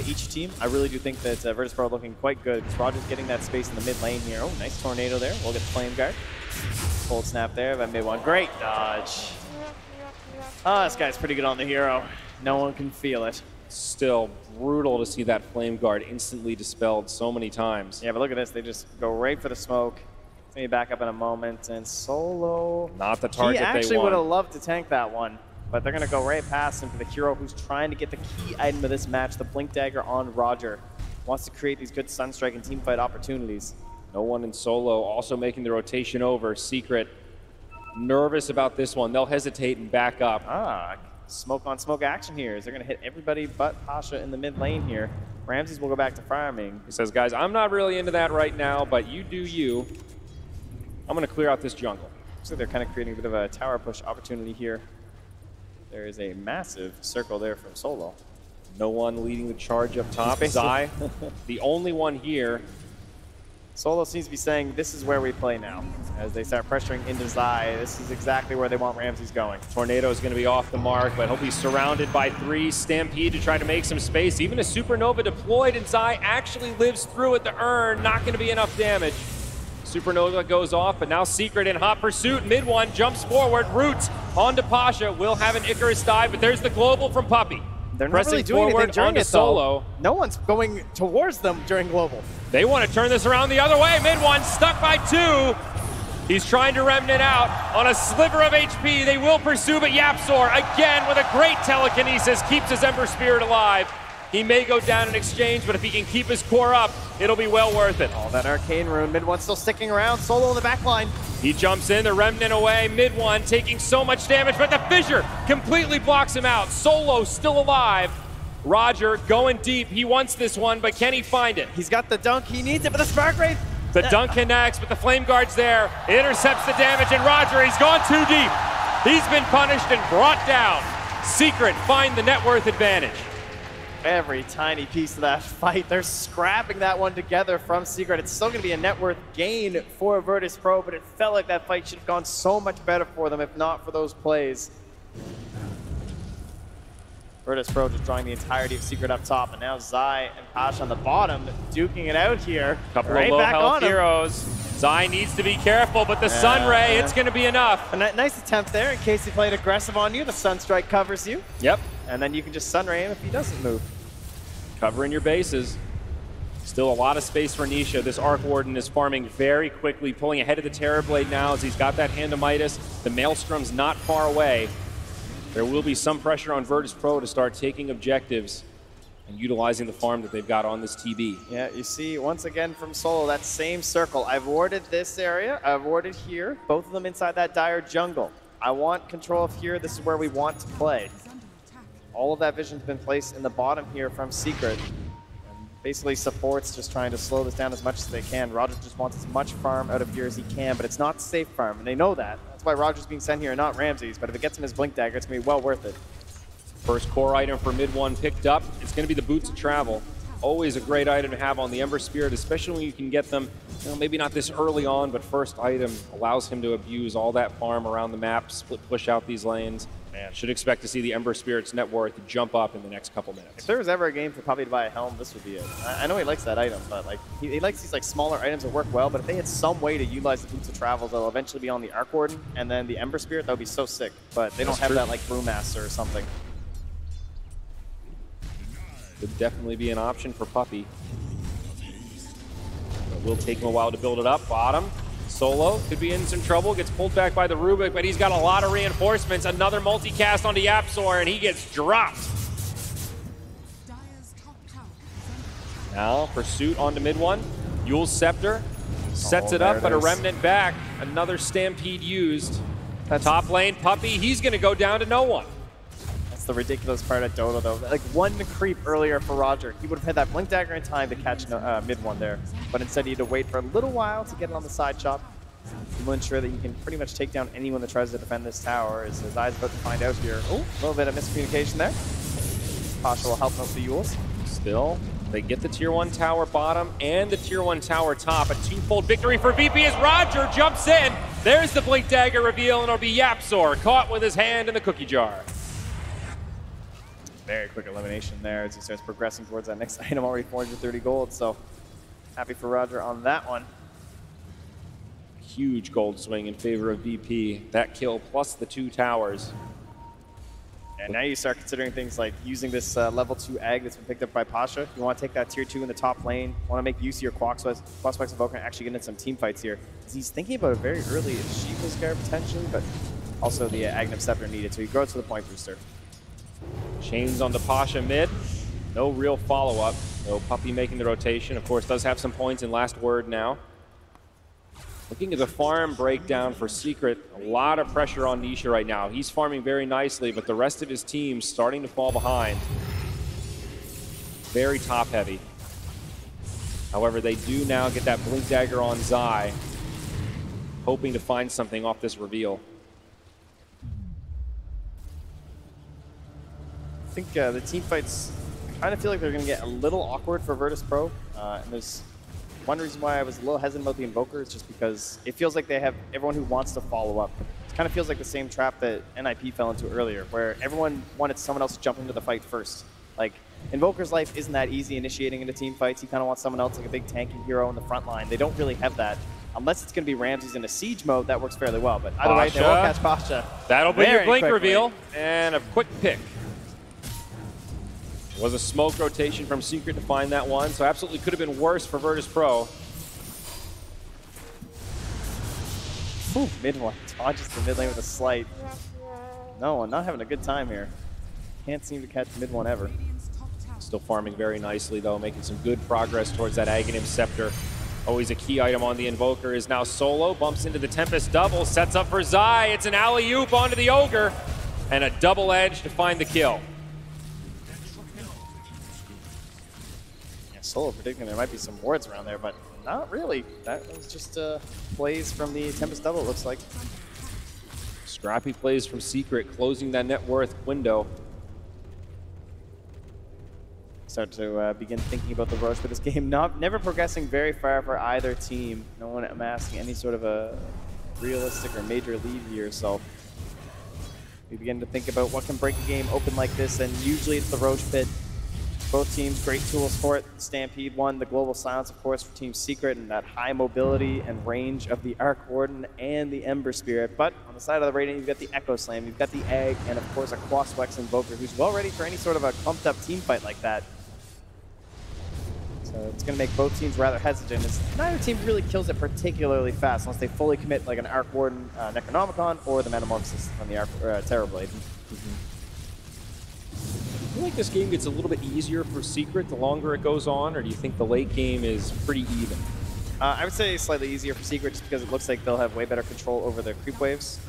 each team, I really do think that Virtus.pro are looking quite good. Because Roger's getting that space in the mid lane here. Oh, nice tornado there. We'll get the Flame Guard. Cold snap there, that mid one. Great dodge. Oh, this guy's pretty good on the hero. No one can feel it. Still brutal to see that Flame Guard instantly dispelled so many times. Yeah, but look at this. They just go right for the smoke. Maybe back up in a moment. And Solo. Not the target they want. He actually would have loved to tank that one. But they're going to go right past him for the hero who's trying to get the key item of this match, the Blink Dagger on Roger. Wants to create these good Sunstrike and teamfight opportunities. No one in Solo also making the rotation over. Secret nervous about this one. They'll hesitate and back up. Smoke on smoke action here. They're going to hit everybody but Pasha in the mid lane here. Ramses will go back to farming. He says, guys, I'm not really into that right now, but you do you. I'm going to clear out this jungle. So they're kind of creating a bit of a tower push opportunity here. There is a massive circle there from Solo. No one leading the charge up top. Zai, the only one here. Solo seems to be saying, this is where we play now. As they start pressuring into Zai, this is exactly where they want Ramses going. Tornado is going to be off the mark, but he'll be surrounded by 3. Stampede to try to make some space. Even a Supernova deployed, and Zai actually lives through it. The Urn, not going to be enough damage. Supernova goes off, but now Secret in hot pursuit. Mid one jumps forward, roots onto Pasha. Will have an Icarus dive, but there's the global from Puppey. They're not really doing anything during it, Solo. No one's going towards them during global. They want to turn this around the other way. Mid one stuck by 2. He's trying to remnant out on a sliver of HP. They will pursue, but YapzOr again with a great telekinesis keeps his Ember Spirit alive. He may go down in exchange, but if he can keep his core up, it'll be well worth it. Oh, that Arcane Rune. Mid one still sticking around. Solo in the back line. He jumps in, the Remnant away. Mid one taking so much damage, but the Fissure completely blocks him out. Solo still alive. Roger going deep. He wants this one, but can he find it? He's got the dunk. He needs it, but the Spark Wraith. The dunk connects, but the Flame Guard's there. It intercepts the damage, and Roger, he's gone too deep. He's been punished and brought down. Secret find the net worth advantage. Every tiny piece of that fight, they're scrapping that one together from Secret. It's still going to be a net worth gain for Virtus.pro, but it felt like that fight should have gone so much better for them if not for those plays. Virtus.pro just drawing the entirety of Secret up top, and now Zai and Pasha on the bottom, duking it out here. Couple of low health heroes. Zai needs to be careful, but the Sun Ray, it's going to be enough. A nice attempt there in case he played aggressive on you. The Sunstrike covers you. Yep. And then you can just Sun Ray him if he doesn't move. Covering your bases. Still a lot of space for Nisha. This Arc Warden is farming very quickly, pulling ahead of the Terrorblade now as he's got that hand of Midas. The Maelstrom's not far away. There will be some pressure on Virtus.pro to start taking objectives and utilizing the farm that they've got on this TB. Yeah, you see, once again from Solo, that same circle. I've warded this area, I've warded here, both of them inside that dire jungle. I want control of here, this is where we want to play. All of that vision's been placed in the bottom here from Secret. And basically support's just trying to slow this down as much as they can. Roger just wants as much farm out of here as he can, but it's not safe farm, and they know that. That's why Roger's being sent here and not Ramses, but if it gets him his Blink Dagger, it's going to be well worth it. First core item for mid one picked up. It's going to be the Boots of Travel. Always a great item to have on the Ember Spirit, especially when you can get them, you know, maybe not this early on, but first item allows him to abuse all that farm around the map, split push out these lanes. Man, should expect to see the Ember Spirit's net worth jump up in the next couple minutes. If there was ever a game for Puppey to buy a helm, this would be it. I know he likes that item, but like he likes these like smaller items that work well, but if they had some way to utilize the Boots of Travel, they'll eventually be on the Arc Warden and then the Ember Spirit, that would be so sick. But they don't have that like Brewmaster or something. Could definitely be an option for Puppey. It will take him a while to build it up. Bottom, Solo could be in some trouble, gets pulled back by the Rubik, but he's got a lot of reinforcements. Another multicast onto YapzOr, and he gets dropped. Now, pursuit onto mid one. Yule's Scepter sets it up, but a Remnant back. Another Stampede used. Top lane, Puppey, he's going to go down to no one. The ridiculous part at Dota though, like one creep earlier for Roger, he would have had that Blink Dagger in time to catch mid one there, but instead he had to wait for a little while to get it on the side chop. He will ensure that he can pretty much take down anyone that tries to defend this tower, as his eyes about to find out here. Oh, a little bit of miscommunication there. Pasha will help him with the Yules. Still They get the Tier 1 tower bottom and the Tier 1 tower top. A twofold victory for VP as Roger jumps in. There's the Blink Dagger reveal, and it'll be Yapzor caught with his hand in the cookie jar. Very quick elimination there as he starts progressing towards that next item, already 430 gold. So happy for Roger on that one. Huge gold swing in favor of VP. That kill plus the 2 towers. And now you start considering things like using this level 2 egg that's been picked up by Pasha. You want to take that tier 2 in the top lane, want to make use of your Quasplex Invoker and actually get into some team fights here. He's thinking about a very early Shiva's Guard potentially, but also the Aghanim Scepter needed, so he grows to the point booster. Chains on the Pasha mid. No real follow-up. No Puppey making the rotation. Of course, does have some points in Last Word now. Looking at the farm breakdown for Secret, a lot of pressure on Nisha right now. He's farming very nicely, but the rest of his team's starting to fall behind. Very top heavy. However, they do now get that Blink Dagger on Zai, hoping to find something off this reveal. I think the team fights kind of feel like they're going to get a little awkward for Virtus.pro. And there's one reason why I was a little hesitant about the Invoker is just because it feels like they have everyone who wants to follow up. It kind of feels like the same trap that NIP fell into earlier, where everyone wanted someone else to jump into the fight first. Like, Invoker's life isn't that easy initiating into team fights. He kind of wants someone else, like a big tanky hero in the front line. They don't really have that. Unless it's going to be Ramses in a siege mode, that works fairly well. But either way, they will catch Pasha. That'll be your Blink quickly. reveal and a quick pick. It was a smoke rotation from Secret to find that one, so absolutely could have been worse for Virtus.pro. Mid one dodges the mid lane with a slight. No, I'm not having a good time here. Can't seem to catch mid one ever. Still farming very nicely though, making some good progress towards that Aghanim Scepter. Always a key item on the Invoker is now solo, bumps into the Tempest double, sets up for Zai. It's an alley-oop onto the Ogre, and a double edge to find the kill. Yeah, solo predicting there might be some wards around there, but not really. That was just plays from the Tempest double, it looks like. Scrappy plays from Secret, closing that net worth window. Start to begin thinking about the rush for this game. Never progressing very far for either team. No one amassing any sort of a realistic or major lead here, so we begin to think about what can break a game open like this, and usually it's the Roche Pit. Both teams, great tools for it. Stampede won, the Global Silence, of course, for Team Secret, and that high mobility and range of the Arc Warden and the Ember Spirit. But on the side of the Radiant, you've got the Echo Slam, you've got the Egg, and of course a Quasplex Invoker who's well ready for any sort of a pumped up team fight like that. So it's going to make both teams rather hesitant, as neither team really kills it particularly fast unless they fully commit like an Arc Warden Necronomicon or the Metamorphosis on the Terrorblade. Do you think this game gets a little bit easier for Secret the longer it goes on, or do you think the late game is pretty even? I would say slightly easier for Secret just because it looks like they'll have way better control over the creep waves.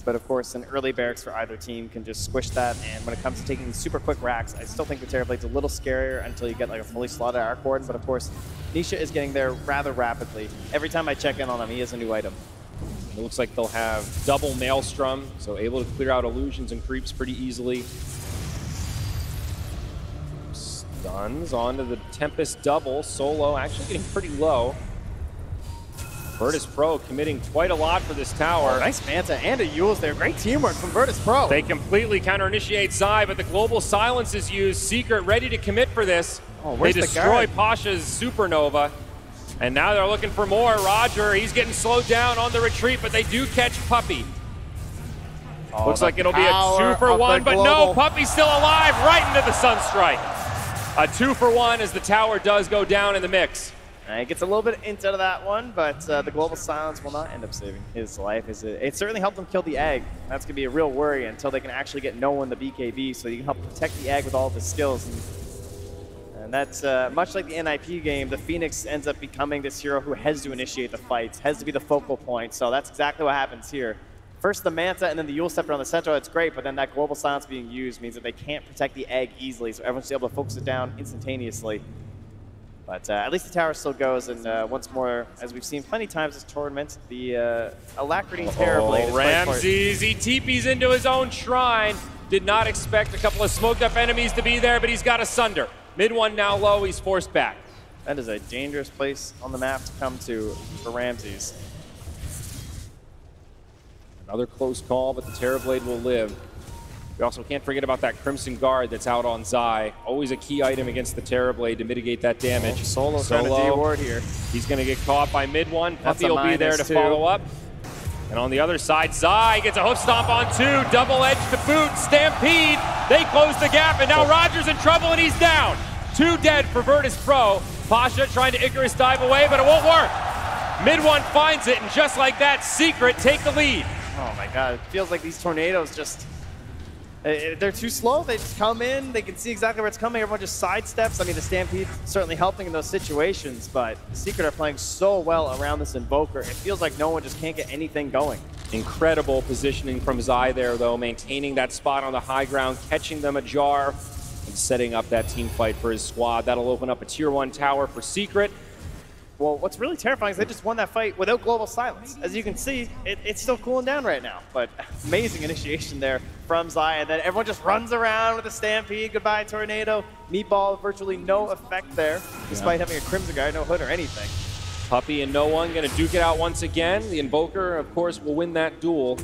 But of course, an early barracks for either team can just squish that, and when it comes to taking super quick racks, I still think the Terrorblade's a little scarier until you get like a fully slotted Arc Warden, but of course, Nisha is getting there rather rapidly. Every time I check in on him, he has a new item. It looks like they'll have double Maelstrom, so able to clear out illusions and creeps pretty easily. Stuns onto the Tempest double. Solo actually getting pretty low. Virtus.pro committing quite a lot for this tower. Oh, nice Manta and a Yule's there. Great teamwork from Virtus.pro. They completely counter-initiate Zai, but the Global Silence is used. Secret ready to commit for this. Oh, they where's the destroy guard? Pasha's Supernova. And now they're looking for more. Roger, he's getting slowed down on the retreat, but they do catch Puppey. Oh, Looks like it'll be a 2-for-1, but no, Puppey's still alive right into the Sunstrike. A 2-for-1 as the tower does go down in the mix. He gets a little bit into that one, but the Global Silence will not end up saving his life. It certainly helped him kill the Egg. That's going to be a real worry until they can actually get no one the BKB, so you can help protect the Egg with all of his skills. And that's much like the NIP game, the Phoenix ends up becoming this hero who has to initiate the fights, has to be the focal point, so that's exactly what happens here. First the Manta and then the Yule Scepter on the Central, it's great, but then that Global Silence being used means that they can't protect the Egg easily, so everyone's able to focus it down instantaneously. But at least the tower still goes, and once more, as we've seen plenty of times this tournament, the Alacrity Terrorblade is Ramses, he TPs into his own shrine. Did not expect a couple of smoked up enemies to be there, but he's got a Sunder. Mid one now low, he's forced back. That is a dangerous place on the map to come to for Ramses. Another close call, but the Terrorblade will live. We also can't forget about that Crimson Guard that's out on Zai. Always a key item against the Terrorblade to mitigate that damage. Solo trying to de-ward here. He's going to get caught by mid one. That's Puppy will be there to -2. follow up. And on the other side, Zai gets a hoof stomp on 2. Double edge to boot. Stampede. They close the gap, and now Roger's in trouble, and he's down. 2 dead for Virtus.pro. Pasha trying to Icarus dive away, but it won't work. Mid one finds it, and just like that, Secret take the lead. Oh my god, it feels like these tornadoes just, they're too slow. They just come in, they can see exactly where it's coming, everyone just sidesteps. I mean, the Stampede certainly helping in those situations, but Secret are playing so well around this Invoker. It feels like no one just can't get anything going. Incredible positioning from Zai there, though, maintaining that spot on the high ground, catching them ajar, and setting up that team fight for his squad. That'll open up a tier 1 tower for Secret. Well, what's really terrifying is they just won that fight without global silence. As you can see, it's still cooling down right now, but amazing initiation there from Zai, and then everyone just runs around with a Stampede. Goodbye, Tornado. Meatball, virtually no effect there, despite having a Crimson Guard, no hood or anything. Puppy and no one going to duke it out once again. The Invoker, of course, will win that duel.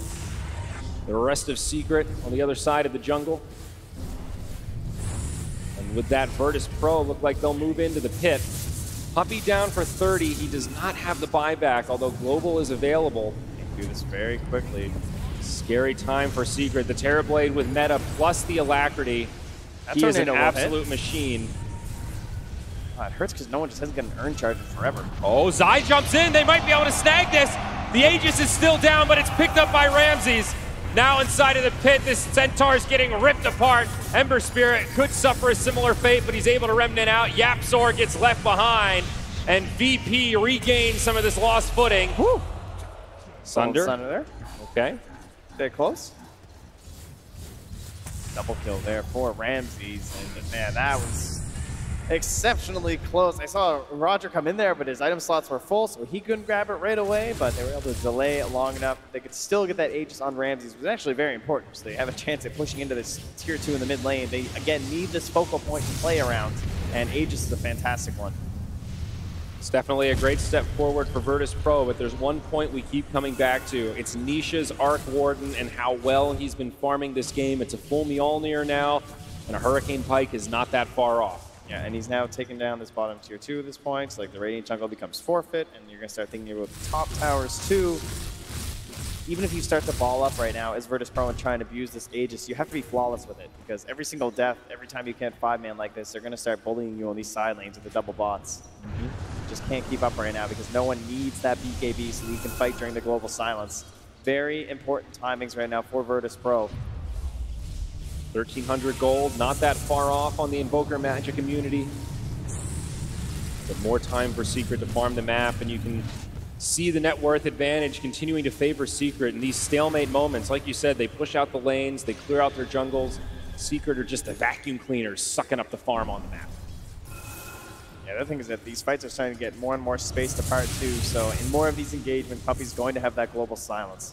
The rest of Secret on the other side of the jungle. And with that, Virtus.pro look like they'll move into the pit. Puppy down for 30. He does not have the buyback, although Global is available. Can do this very quickly. Scary time for Secret. The Terrorblade with meta plus the Alacrity. He is an absolute machine. It hurts because no one just hasn't gotten an Urn Charge in forever. Oh, Zai jumps in. They might be able to snag this. The Aegis is still down, but it's picked up by Ramses. Now inside of the pit, this Centaur is getting ripped apart. Ember Spirit could suffer a similar fate, but he's able to remnant out. Yapzor gets left behind, and VP regains some of this lost footing. Woo! Sunder. Sunder there. Okay. They're close. Double kill there for Ramses, and man, that was exceptionally close. I saw Roger come in there, but his item slots were full, so he couldn't grab it right away, but they were able to delay it long enough. They could still get that Aegis on Ramses, which was actually very important, so they have a chance at pushing into this tier 2 in the mid lane. They, again, need this focal point to play around, and Aegis is a fantastic one. It's definitely a great step forward for Virtus.pro, but there's one point we keep coming back to. It's Nisha's Arc Warden and how well he's been farming this game. It's a full Mjolnir now, and a Hurricane Pike is not that far off. Yeah, and he's now taking down this bottom tier 2 at this point. So, like, the Radiant Jungle becomes forfeit, and you're going to start thinking about the top towers too. Even if you start the ball up right now as Virtus.pro and try and abuse this Aegis, you have to be flawless with it, because every single death, every time you can't 5-man like this, they're going to start bullying you on these side lanes with the double bots. Just can't keep up right now because no one needs that BKB so that you can fight during the global silence. Very important timings right now for Virtus.pro. 1,300 gold, not that far off on the Invoker Magic immunity. But more time for Secret to farm the map, and you can see the net worth advantage continuing to favor Secret in these stalemate moments. Like you said, they push out the lanes, they clear out their jungles. Secret are just the vacuum cleaners sucking up the farm on the map. Yeah, the other thing is that these fights are starting to get more and more spaced apart too, so in more of these engagements, Puppy's going to have that global silence.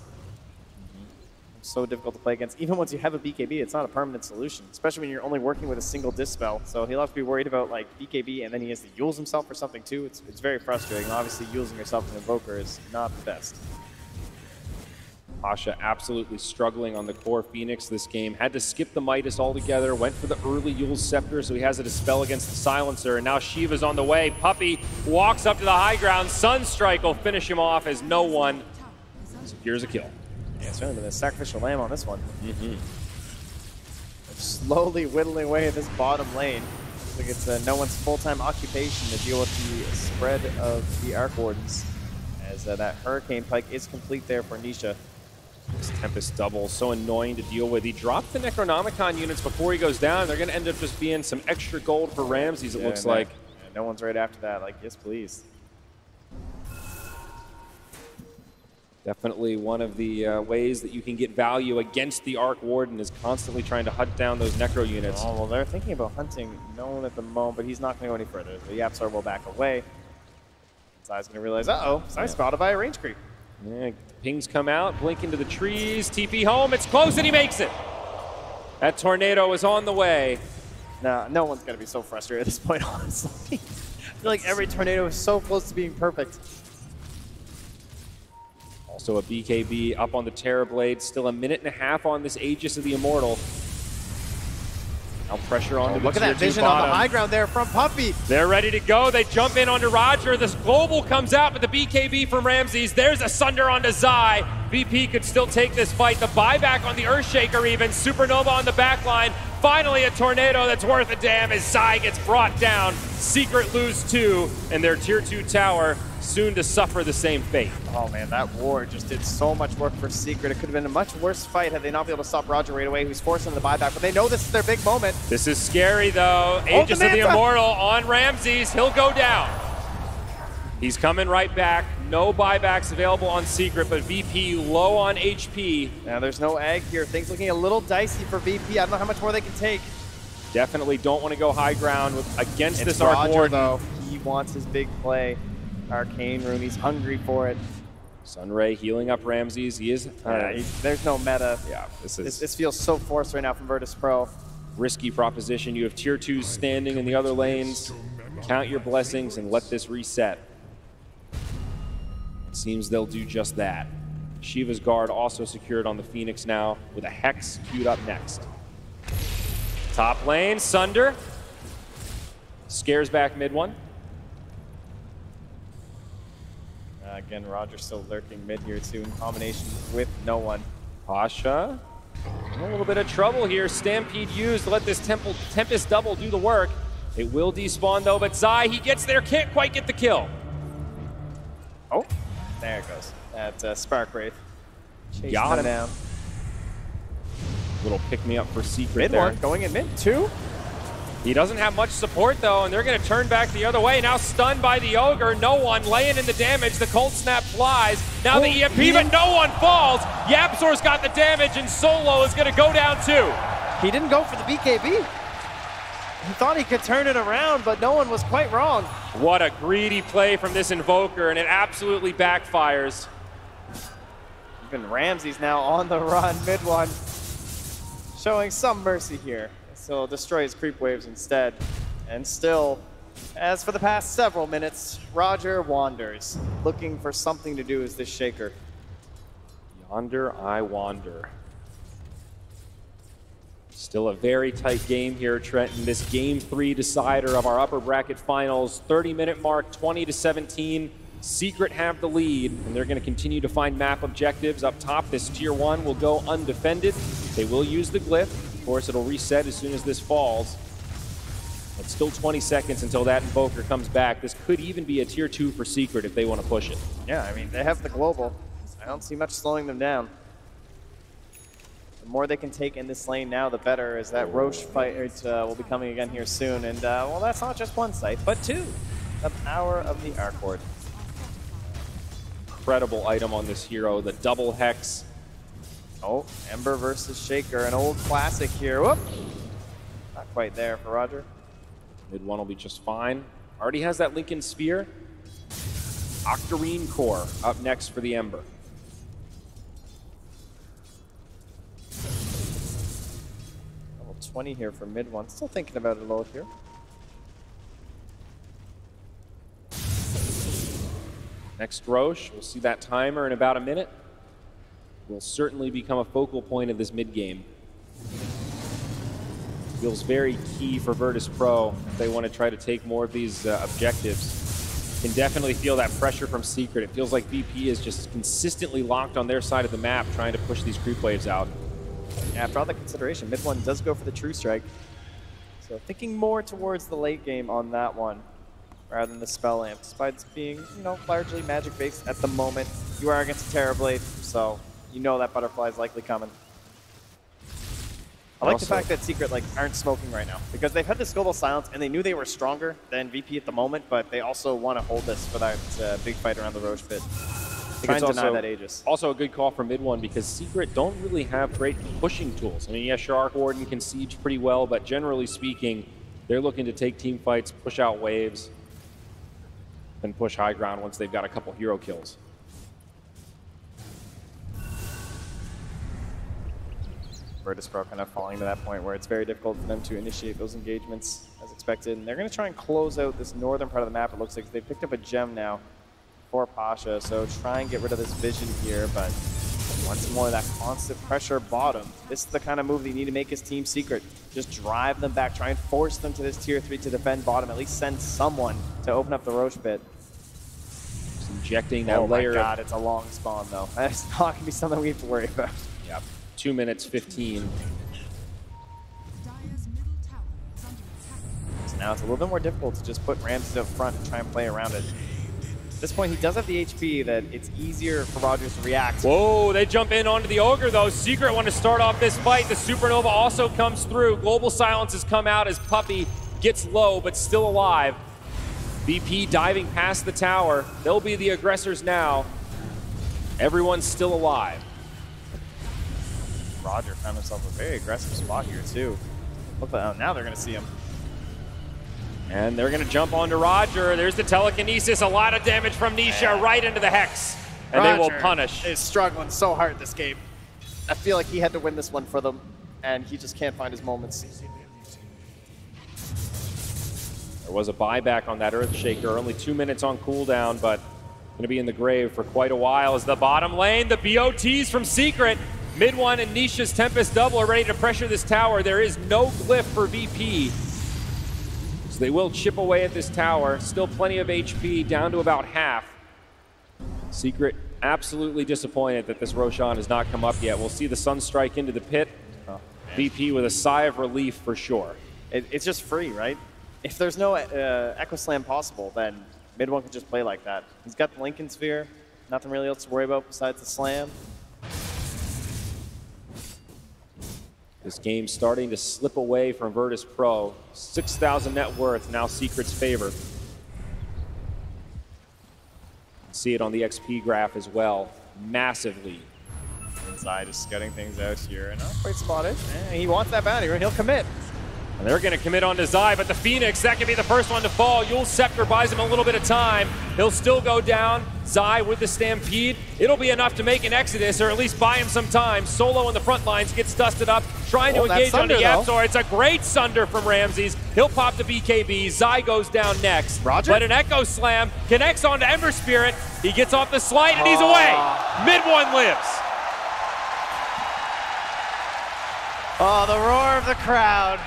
So difficult to play against. Even once you have a BKB, it's not a permanent solution, especially when you're only working with a single Dispel. So he'll have to be worried about like BKB, and then he has to Yules himself for something too. It's very frustrating. And obviously, using yourself as an Invoker is not the best. Pasha absolutely struggling on the core Phoenix this game. Had to skip the Midas altogether, went for the early Yule's Scepter, so he has a Dispel against the Silencer, and now Shiva's on the way. Puppy walks up to the high ground. Sunstrike will finish him off as no one secures a kill. Yeah, it's really been a sacrificial lamb on this one. Slowly whittling away at this bottom lane. Looks like it's no one's full-time occupation to deal with the spread of the Arc Wardens, as that Hurricane Pike is complete there for Nisha. This Tempest double, so annoying to deal with. He dropped the Necronomicon units before he goes down. They're going to end up just being some extra gold for Ramses, it looks like. Yeah, no one's right after that. Like, yes, please. Definitely one of the ways that you can get value against the Arc Warden is constantly trying to hunt down those Necro units. Oh, well, they're thinking about hunting no one at the moment, but he's not going to go any further. The Yapzor will back away. Zai's going to realize, uh-oh, Zai's spotted by a range creep. Yeah, pings come out, blink into the trees, TP home, it's close and he makes it. That tornado is on the way. No, no one's going to be so frustrated at this point, honestly. I feel like every tornado is so close to being perfect. Also a BKB up on the Terrorblade. Still a minute and a half on this Aegis of the Immortal. Now pressure onto the Look at that vision on the high ground there from Puppey. They're ready to go. They jump in onto Roger. This global comes out, but the BKB from Ramses. There's a Sunder onto Zai. VP could still take this fight. The buyback on the Earthshaker even. Supernova on the back line. Finally a tornado that's worth a damn as Zai gets brought down. Secret lose 2, and their tier 2 tower soon to suffer the same fate. Oh man, that war just did so much work for Secret. It could have been a much worse fight had they not been able to stop Roger right away, who's forcing the buyback, but they know this is their big moment. This is scary though. Aegis of the Immortal on Ramses. He'll go down. He's coming right back. No buybacks available on Secret, but VP low on HP. Now there's no egg here. Things looking a little dicey for VP. I don't know how much more they can take. Definitely don't want to go high ground against this Roger, Arc Warden. though. He wants his big play. Arcane Rune, he's hungry for it. Sunray healing up Ramses. He is. There's no meta. Yeah, this feels so forced right now from Virtus.pro. Risky proposition. You have tier 2s standing in the other lanes. Count your blessings and let this reset. It seems they'll do just that. Shiva's guard also secured on the Phoenix now with a Hex queued up next. Top lane, Sunder. Scares back mid one. Again, Roger still lurking mid here too in combination with no one. Pasha, in a little bit of trouble here. Stampede used to let this Tempest double do the work. It will despawn though, but Zai, he gets there, can't quite get the kill. Oh, there it goes. That Spark Wraith. Chasing Got him down. Little pick-me-up for Secret Mid there. one, going in mid two. He doesn't have much support though, and they're going to turn back the other way. Now stunned by the Ogre, no one laying in the damage. The Cold Snap flies. Now the EMP, but no one falls. Yapzor's got the damage, and Solo is going to go down too. He didn't go for the BKB. He thought he could turn it around, but no one was quite wrong. What a greedy play from this Invoker, and it absolutely backfires. Even Ramses now on the run, mid one. Showing some mercy here. So destroy his creep waves instead. And still, as for the past several minutes, Roger wanders, looking for something to do as this Shaker. Yonder I wander. Still a very tight game here, Trenton. This game 3 decider of our upper bracket finals. 30-minute mark, 20-17. Secret have the lead, and they're going to continue to find map objectives. Up top, this tier 1 will go undefended. They will use the glyph. Of course, it'll reset as soon as this falls. It's still 20 seconds until that Invoker comes back. This could even be a tier 2 for Secret if they want to push it. Yeah, I mean, they have the global. I don't see much slowing them down. The more they can take in this lane now, the better, as that Roche fight will be coming again here soon. And, well, that's not just one site, but 2. The power of the Arc Ward. Incredible item on this hero, the double Hex. Oh, Ember versus Shaker, an old classic here. Whoop! Not quite there for Roger. Mid one will be just fine. Already has that Lincoln Sphere. Octarine Core up next for the Ember. Level 20 here for mid one. Still thinking about it a little here. Next Roche, we'll see that timer in about a minute. Will certainly become a focal point of this mid game. Feels very key for Virtus.pro if they want to try to take more of these objectives. Can definitely feel that pressure from Secret. It feels like VP is just consistently locked on their side of the map, trying to push these creep waves out. Yeah, after all the consideration, mid one does go for the True Strike. So thinking more towards the late game on that one, rather than the Spell Lamp. Despite being, you know, largely magic-based at the moment, you are against a Terrorblade, so you know that Butterfly is likely coming. I like the fact that Secret aren't smoking right now, because they've had this global silence and they knew they were stronger than VP at the moment, but they also want to hold this for that big fight around the Roche pit. Try and deny that Aegis. Also a good call from mid one, because Secret don't really have great pushing tools. I mean, yes, your Arc Warden can siege pretty well, but generally speaking, they're looking to take team fights, push out waves, and push high ground once they've got a couple hero kills. Virtus.pro kind of falling to that point where it's very difficult for them to initiate those engagements as expected. And they're going to try and close out this northern part of the map, it looks like. They've picked up a gem now for Pasha, so try and get rid of this vision here, but once more, that constant pressure bottom. This is the kind of move that you need to make his team Secret. Just drive them back, try and force them to this tier 3 to defend bottom, at least send someone to open up the Roche pit. Just injecting that layer. Oh my god, it's a long spawn though. That's not going to be something we have to worry about. Yep, 2 minutes 15. So now it's a little bit more difficult to just put Ramses up front and try and play around it. At this point, he does have the HP that it's easier for Rogers to react. Whoa, they jump in onto the Ogre, though. Secret want to start off this fight. The Supernova also comes through. Global Silence has come out as Puppey gets low, but still alive. VP diving past the tower. They'll be the aggressors now. Everyone's still alive. Roger found himself a very aggressive spot here, too. Look, now they're going to see him. And they're going to jump onto Roger. There's the telekinesis. A lot of damage from Nisha right into the Hex. And Roger they will punish. Is struggling so hard this game. I feel like he had to win this one for them, and he just can't find his moments. There was a buyback on that Earthshaker. Only 2 minutes on cooldown, but going to be in the grave for quite a while. As the bottom lane, the BOTs from Secret. Mid one and Nisha's Tempest double are ready to pressure this tower. There is no glyph for VP. They will chip away at this tower. Still plenty of HP, down to about half. Secret absolutely disappointed that this Roshan has not come up yet. We'll see the Sunstrike into the pit. VP with a sigh of relief for sure. It's just free, right? If there's no Echo Slam possible, then mid one can just play like that. He's got the Lincoln Sphere. Nothing really else to worry about besides the Slam. This game starting to slip away from Virtus.pro. 6,000 net worth, now Secret's favor. See it on the XP graph as well. Massive lead. Inside is scudding things out here. Not quite spotted. He wants that bounty, he'll commit. And they're going to commit on to Zai, but the Phoenix, that could be the first one to fall. Yule's Scepter buys him a little bit of time. He'll still go down. Zai with the Stampede. It'll be enough to make an Exodus, or at least buy him some time. Solo in the front lines gets dusted up, trying to engage on the Yapzor. It's a great Sunder from Ramses. He'll pop the BKB. Zai goes down next. Roger. But an Echo Slam connects onto Ember Spirit. He gets off the slide, and he's away. Mid one lives. Oh, the roar of the crowd.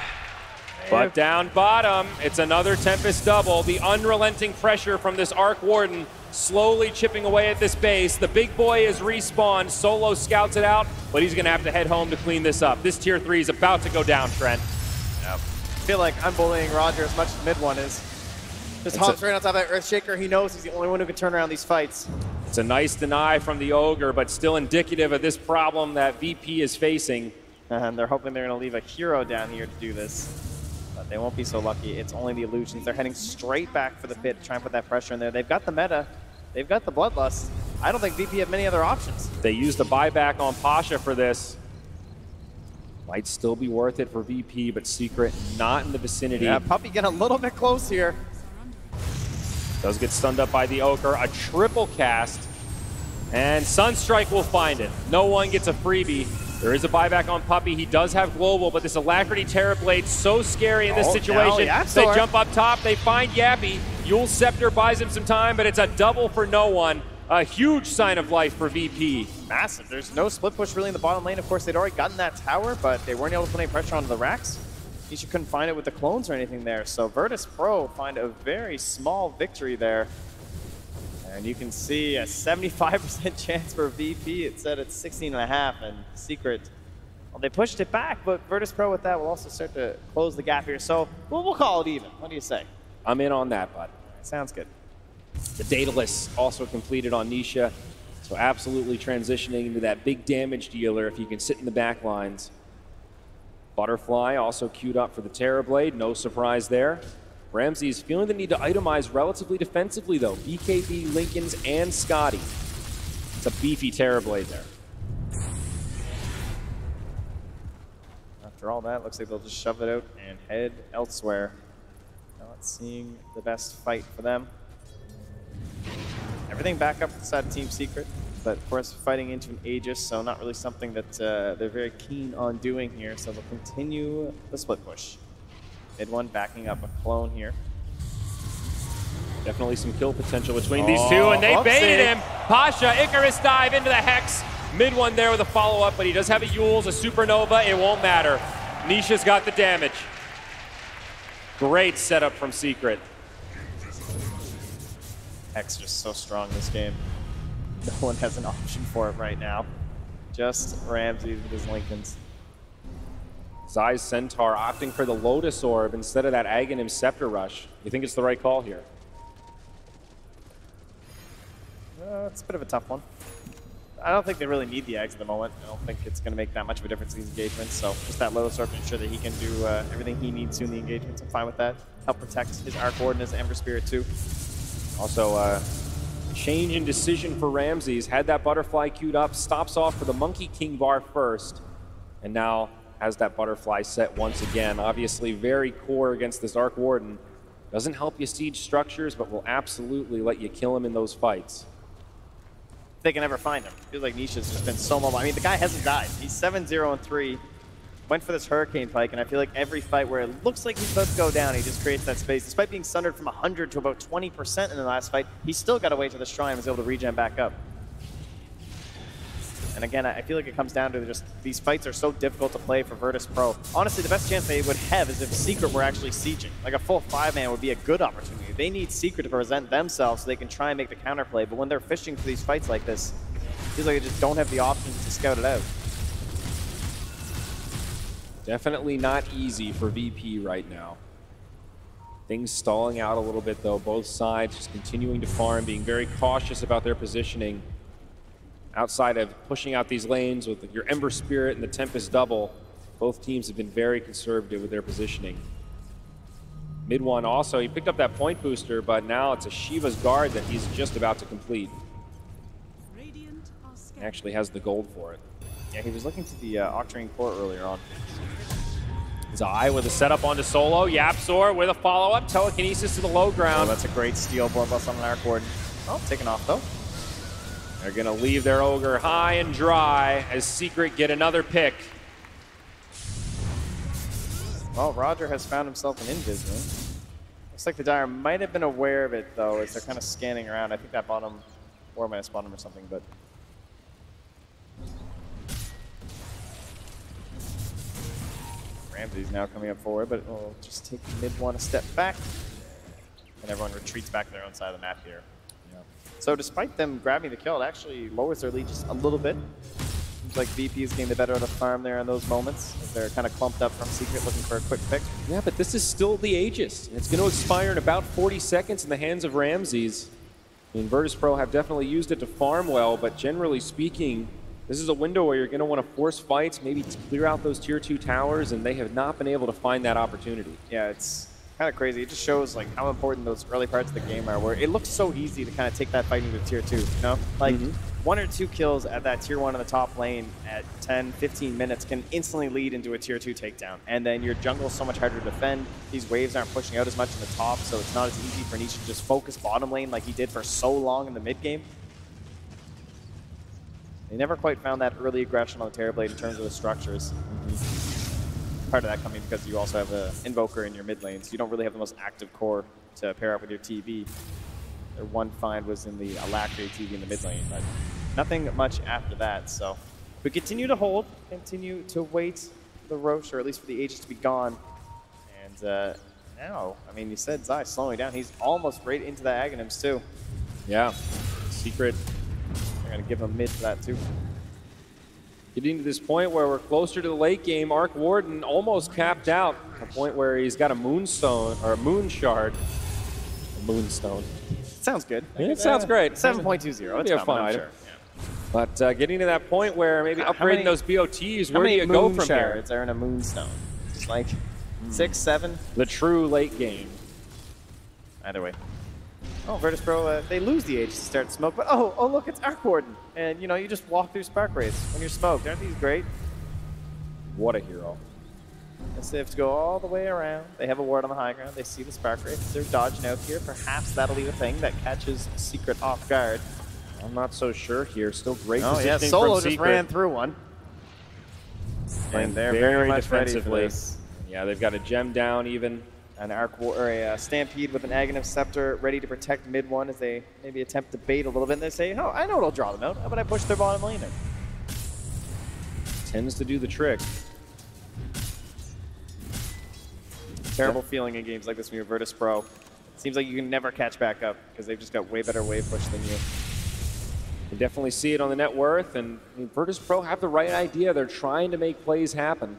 But down bottom, it's another Tempest double. The unrelenting pressure from this Arc Warden slowly chipping away at this base. The big boy is respawned. Solo scouts it out, but he's going to have to head home to clean this up. This tier 3 is about to go down, Trent. Yep. I feel like I'm bullying Roger as much as mid one is. Just hops right on top of that Earthshaker. He knows he's the only one who can turn around these fights. It's a nice deny from the Ogre, but still indicative of this problem that VP is facing. And they're hoping they're going to leave a hero down here to do this. But they won't be so lucky. It's only the illusions. They're heading straight back for the pit to try and put that pressure in there. They've got the meta. They've got the Bloodlust. I don't think VP have many other options. They used the buyback on Pasha for this. Might still be worth it for VP, but Secret not in the vicinity. Yeah, Puppey getting a little bit close here. Does get stunned up by the Ogre. A triple cast. And Sunstrike will find it. No one gets a freebie. There is a buyback on Puppey. He does have global, but this Alacrity Terrorblade so scary in this situation. They jump up top. They find Yappy. Yule's Scepter buys him some time, but it's a double for no one. A huge sign of life for VP. Massive. There's no split push really in the bottom lane. Of course, they'd already gotten that tower, but they weren't able to put any pressure onto the racks. Nisha couldn't find it with the clones or anything there. So Virtus.pro find a very small victory there. And you can see a 75% chance for VP. It said it's 16.5, and Secret, well, they pushed it back, but Virtus.pro with that will also start to close the gap here. So we'll call it even. What do you say? I'm in on that, bud. Sounds good. The Daedalus also completed on Nisha, so absolutely transitioning into that big damage dealer if you can sit in the back lines. Butterfly also queued up for the Terrorblade, no surprise there. Ramses feeling the need to itemize relatively defensively, though. BKB, Lincolns, and Scotty. It's a beefy Terrorblade there. After all that, looks like they'll just shove it out and head elsewhere. Not seeing the best fight for them. Everything back up inside Team Secret. But of course, fighting into an Aegis, so not really something that they're very keen on doing here. So they'll continue the split push. Mid one backing up a clone here. Definitely some kill potential between these two, and they baited him. Pasha, Icarus dive into the Hex. Mid one there with a follow-up, but he does have a Yules, a Supernova. It won't matter. Nisha's got the damage. Great setup from Secret. Hex just so strong this game. No one has an option for it right now. Just Ramsey with his Lincolns. Zai's Centaur opting for the Lotus Orb instead of that Aghanim Scepter Rush. You think it's the right call here? It's a bit of a tough one. I don't think they really need the eggs at the moment. I don't think it's going to make that much of a difference in these engagements. So just that Lotus Orb to ensure that he can do everything he needs to in the engagements. I'm fine with that. Help protect his Arc Warden, his Ember Spirit too. Also, change in decision for Ramses. Had that butterfly queued up, stops off for the Monkey King bar first, and now has that butterfly set once again. Obviously very core against this Arc Warden. Doesn't help you siege structures, but will absolutely let you kill him in those fights. They can ever find him. Feels like Nisha's just been so mobile. I mean, the guy hasn't died. He's 7-0-3. Went for this Hurricane Pike, and I feel like every fight where it looks like he's about to go down, he just creates that space. Despite being sundered from 100 to about 20% in the last fight, he still got away to the Shrine and was able to regen back up. And again, I feel like it comes down to just these fights are so difficult to play for Virtus.pro. Honestly, the best chance they would have is if Secret were actually sieging. Like a full 5-man would be a good opportunity. They need Secret to present themselves so they can try and make the counterplay. But when they're fishing for these fights like this, it feels like they just don't have the options to scout it out. Definitely not easy for VP right now. Things stalling out a little bit though. Both sides just continuing to farm, being very cautious about their positioning. Outside of pushing out these lanes with your Ember Spirit and the Tempest double, both teams have been very conservative with their positioning. Mid one also, he picked up that point booster, but now it's a Shiva's Guard that he's just about to complete. Actually has the gold for it. Yeah, he was looking to the Octarine Core earlier on. Zai with a setup onto solo, Yapzor with a follow-up, telekinesis to the low ground. Oh, that's a great steal, Bloodlust on an Arc Warden. Oh, taken off though. They're gonna leave their Ogre high and dry as Secret get another pick. Well, Roger has found himself an invis room. Looks like the Dire might have been aware of it though, as they're kind of scanning around. I think that bottom, or might have spawned him or something, but. Ramsey's now coming up forward, but we'll just take mid one a step back. And everyone retreats back to their own side of the map here. Yeah. So despite them grabbing the kill, it actually lowers their lead just a little bit. Seems like VP is getting the better of the farm there in those moments, as they're kind of clumped up from Secret looking for a quick pick. Yeah, but this is still the Aegis. It's going to expire in about 40 seconds in the hands of Ramses. I mean, Virtus.pro have definitely used it to farm well, but generally speaking, this is a window where you're going to want to force fights, maybe clear out those tier 2 towers, and they have not been able to find that opportunity. Yeah, it's kind of crazy. It just shows like how important those early parts of the game are, where it looks so easy to kind of take that fight into tier 2, you know? Like 1 or 2 kills at that tier 1 in the top lane at 10, 15 minutes can instantly lead into a tier 2 takedown. And then your jungle is so much harder to defend. These waves aren't pushing out as much in the top, so it's not as easy for Nisha to just focus bottom lane like he did for so long in the mid game. They never quite found that early aggression on the Terrorblade in terms of the structures. Part of that coming because you also have an Invoker in your mid lane, so you don't really have the most active core to pair up with your TV. Their one find was in the Alacrity TV in the mid lane, but nothing much after that. So we continue to hold, continue to wait for the Roche, or at least for the Aegis to be gone. And now, I mean, you said Zai slowing down. He's almost right into the Aghanims too. Yeah, Secret. They're going to give him mid for that too. Getting to this point where we're closer to the late game, Arc Warden almost capped out. A point where he's got a Moonstone, or a Moon Shard. A Moonstone. Sounds good. Yeah, it sounds great. 7.20. It's a fun item. Sure. Yeah. But getting to that point where maybe upgrading those BOTs, where do you go from here? How many Moon Shards are in a Moonstone? It's like 6, 7? The true late game. Either way. Oh, Virtus.pro, they lose the Aegis to start smoke, but oh, look, it's Arc Warden. And, you know, you just walk through Spark Wraiths when you're smoked. Aren't these great? What a hero. Yes, they have to go all the way around. They have a ward on the high ground. They see the Spark Wraiths. They're dodging out here. Perhaps that'll be the thing that catches Secret off guard. I'm not so sure here. Still great Oh positioning yeah, Solo from just Secret. ran through one. And they're very much ready for this. Yeah, they've got a gem down even. An a Stampede with an Aghanim Scepter ready to protect mid one as they maybe attempt to bait a little bit. And they say, oh, I know what'll draw them out. How about I push their bottom lane in? Tends to do the trick. Terrible feeling in games like this when you're Virtus.pro. It seems like you can never catch back up because they've just got way better wave push than you. You can definitely see it on the net worth, and I mean, Virtus.pro have the right idea. They're trying to make plays happen.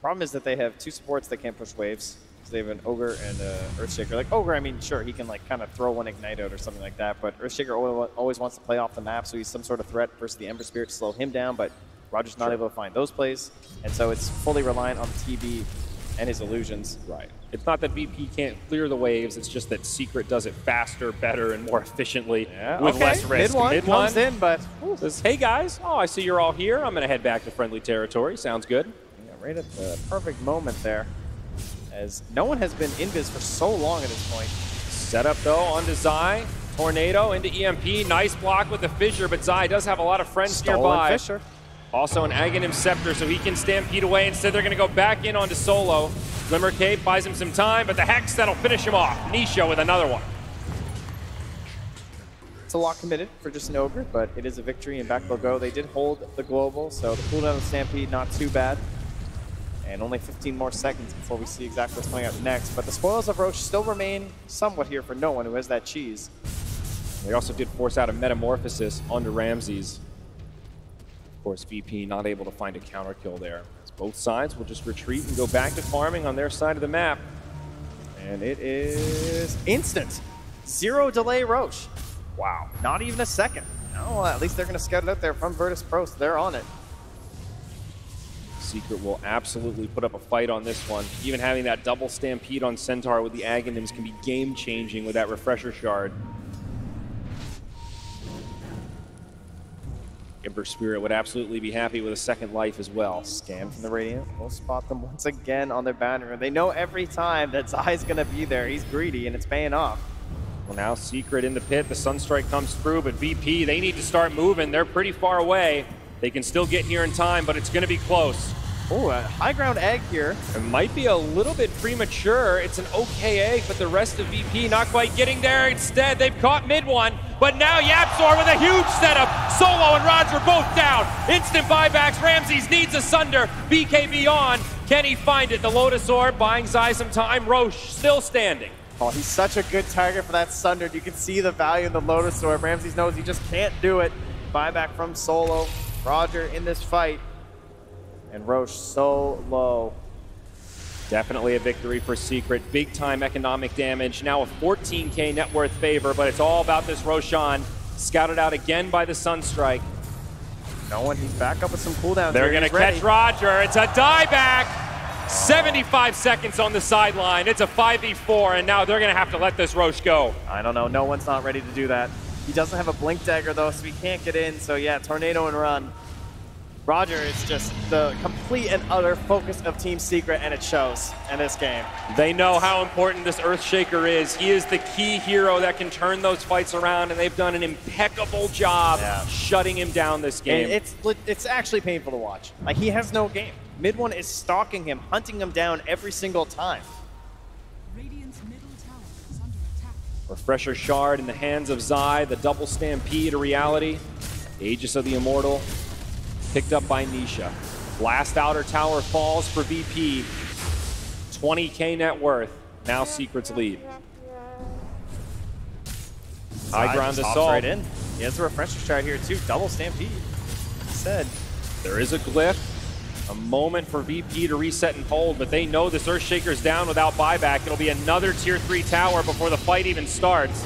Problem is that they have two supports that can't push waves. So they have an Ogre and an Earthshaker. Like Ogre, I mean, sure, he can like kind of throw one Ignite out or something like that, but Earthshaker always wants to play off the map, so he's some sort of threat versus the Ember Spirit to slow him down, but Roger's not able to find those plays, and so it's fully reliant on TB and his illusions. Right. It's not that VP can't clear the waves, it's just that Secret does it faster, better, and more efficiently with less risk. Mid one comes in, but says, hey guys, oh, I see you're all here. I'm going to head back to friendly territory. Sounds good. Yeah, right at the perfect moment there, as no one has been invis for so long at this point. Set up though onto Zai. Tornado into EMP. Nice block with the Fissure, but Zai does have a lot of friends nearby. Fissure. Also an Aghanim Scepter, so he can Stampede away. Instead, they're going to go back in onto Solo. Glimmer Cape buys him some time, but the Hex, that'll finish him off. Nisha with another one. It's a lot committed for just an Ogre, but it is a victory, and back they'll go. They did hold the Global, so the cooldown of Stampede, not too bad. And only 15 more seconds before we see exactly what's coming up next. But the spoils of Roche still remain somewhat here for no one who has that cheese. They also did force out a Metamorphosis onto Ramses. Of course, VP not able to find a counter kill there. As both sides will just retreat and go back to farming on their side of the map. And it is instant. 0 delay Roche. Wow, not even a second. Oh, well, at least they're going to scout it out there from Virtus.pro, so they're on it. Secret will absolutely put up a fight on this one. Even having that double Stampede on Centaur with the Aghanims can be game-changing with that Refresher Shard. Ember Spirit would absolutely be happy with a second life as well. Scan from the Radiant. We'll spot them once again on their banner. They know every time that Zai's going to be there. He's greedy, and it's paying off. Well, now Secret in the pit. The Sunstrike comes through, but VP, they need to start moving. They're pretty far away. They can still get here in time, but it's going to be close. Oh, a high ground egg here. It might be a little bit premature. It's an okay egg, but the rest of VP not quite getting there. Instead, they've caught mid one, but now Yapzor with a huge setup. Solo and Roger both down. Instant buybacks. Ramses needs a Sunder. BKB on. Can he find it? The Lotus Orb buying Zai some time. Roche still standing. Oh, he's such a good target for that Sunder. You can see the value in the Lotus Orb. Ramses knows he just can't do it. Buyback from Solo. Roger in this fight. And Roche so low. Definitely a victory for Secret. Big time economic damage. Now a 14K net worth favor, but it's all about this Roshan. Scouted out again by the Sunstrike. No one, he's back up with some cooldowns. They're going to catch Roger. It's a dieback. 75 seconds on the sideline. It's a 5v4, and now they're going to have to let this Roche go. I don't know. No one's not ready to do that. He doesn't have a Blink Dagger, though, so he can't get in. So, yeah, Tornado and run. Roger is just the complete and utter focus of Team Secret, and it shows in this game. They know how important this Earthshaker is. He is the key hero that can turn those fights around, and they've done an impeccable job shutting him down this game. And it's actually painful to watch. Like, he has no game. Mid one is stalking him, hunting him down every single time. Radiant's middle tower is under attack. Refresher Shard in the hands of Zai, the double Stampede a reality. Aegis of the Immortal picked up by Nisha. Last outer tower falls for VP. 20K net worth. Now Secret's lead. High ground assault. Right in. He has a Refresher Shard here too. Double Stampede. Said. There is a glyph. A moment for VP to reset and hold, but they know this Earthshaker's down without buyback. It'll be another tier 3 tower before the fight even starts.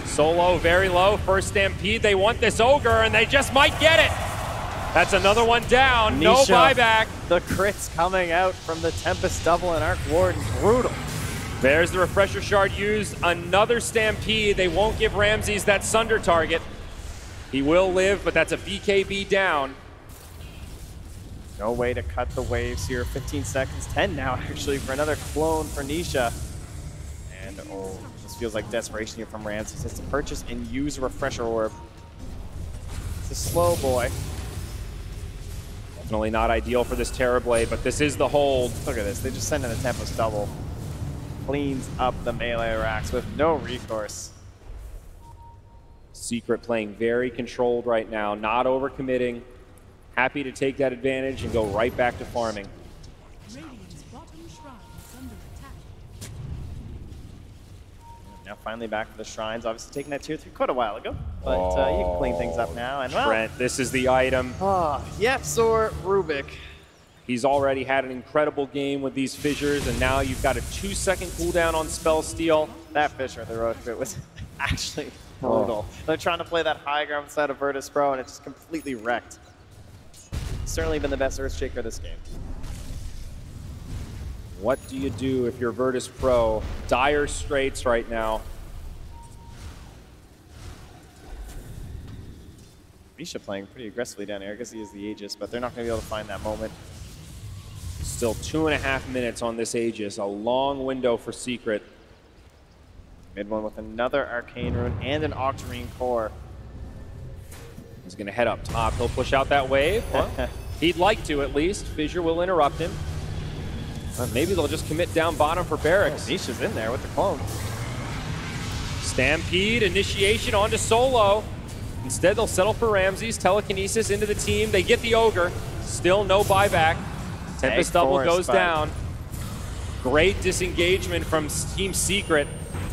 Solo very low. First Stampede. They want this Ogre, and they just might get it. That's another one down. No buyback. The crits coming out from the Tempest double and Arc Warden. Brutal. There's the Refresher Shard used. Another Stampede. They won't give Ramses that Sunder target. He will live, but that's a BKB down. No way to cut the waves here. 15 seconds, 10 now actually, for another clone for Nisha. And oh, this feels like desperation here from Ramses. It's to purchase and use a Refresher Orb. the slow boy. Definitely not ideal for this Terrorblade, but this is the hold. Look at this. They just send in a Tempest double. Cleans up the melee racks with no recourse. Secret playing very controlled right now, not overcommitting. Happy to take that advantage and go right back to farming. Radiant's bottom shrine is under attack. Now finally back for the shrines. Obviously taking that tier 3 quite a while ago. But you can clean things up now. And well, Trent, this is the item. Yepzor Rubik. He's already had an incredible game with these fissures, and now you've got a 2-second cooldown on Spell Steal. That Fissure at the Roach Pit was actually brutal. They're trying to play that high ground side of Virtus.pro, and it just completely wrecked. Certainly been the best Earthshaker this game. What do you do if you're Virtus.pro? Dire straits right now. Misha playing pretty aggressively down here. I guess he is the Aegis, but they're not going to be able to find that moment. Still 2.5 minutes on this Aegis. A long window for Secret. Mid one with another Arcane Rune and an Octarine Core. He's going to head up top. He'll push out that wave. Well, he'd like to, at least. Fissure will interrupt him. Maybe they'll just commit down bottom for Barracks. Nisha's in there with the clone. Stampede, initiation onto Solo. Instead, they'll settle for Ramses. Telekinesis into the team. They get the Ogre. Still no buyback. Tempest double goes down. Great disengagement from Team Secret.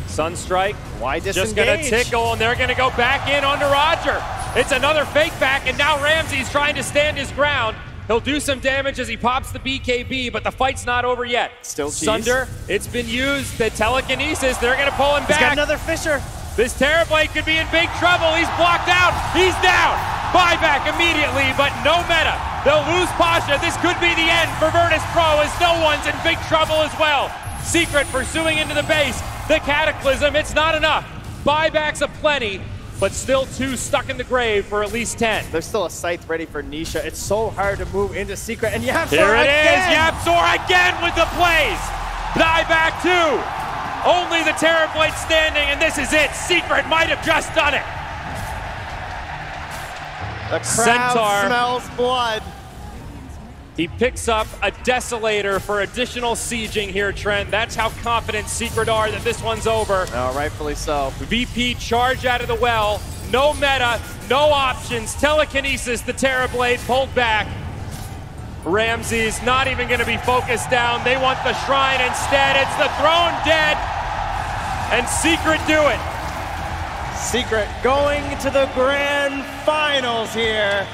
Sunstrike. Why disengage? Just going to tickle, and they're going to go back in onto Roger. It's another fake back, and now Ramses trying to stand his ground. He'll do some damage as he pops the BKB, but the fight's not over yet. Still cheese. Sunder, it's been used. The telekinesis, they're going to pull him back. He's got another Fissure. This Terrorblade could be in big trouble. He's blocked out. He's down. Buyback immediately, but no meta. They'll lose Pasha. This could be the end for Virtus.pro as no one's in big trouble as well. Secret pursuing into the base. The Cataclysm, it's not enough. Buybacks aplenty, but still 2 stuck in the grave for at least 10. There's still a Scythe ready for Nisha. It's so hard to move into Secret, and Yepzor Here it again. is, Yepzor again with the plays. Buyback 2. Only the Terrorblade standing, and this is it. Secret might have just done it. The crowd Centaur smells blood. He picks up a Desolator for additional sieging here, Trent. That's how confident Secret are that this one's over. No, rightfully so. VP charge out of the well. No meta, no options. Telekinesis, the Terrorblade pulled back. Ramses not even going to be focused down. They want the shrine instead. It's the throne dead. And Secret do it. Secret going to the grand finals here.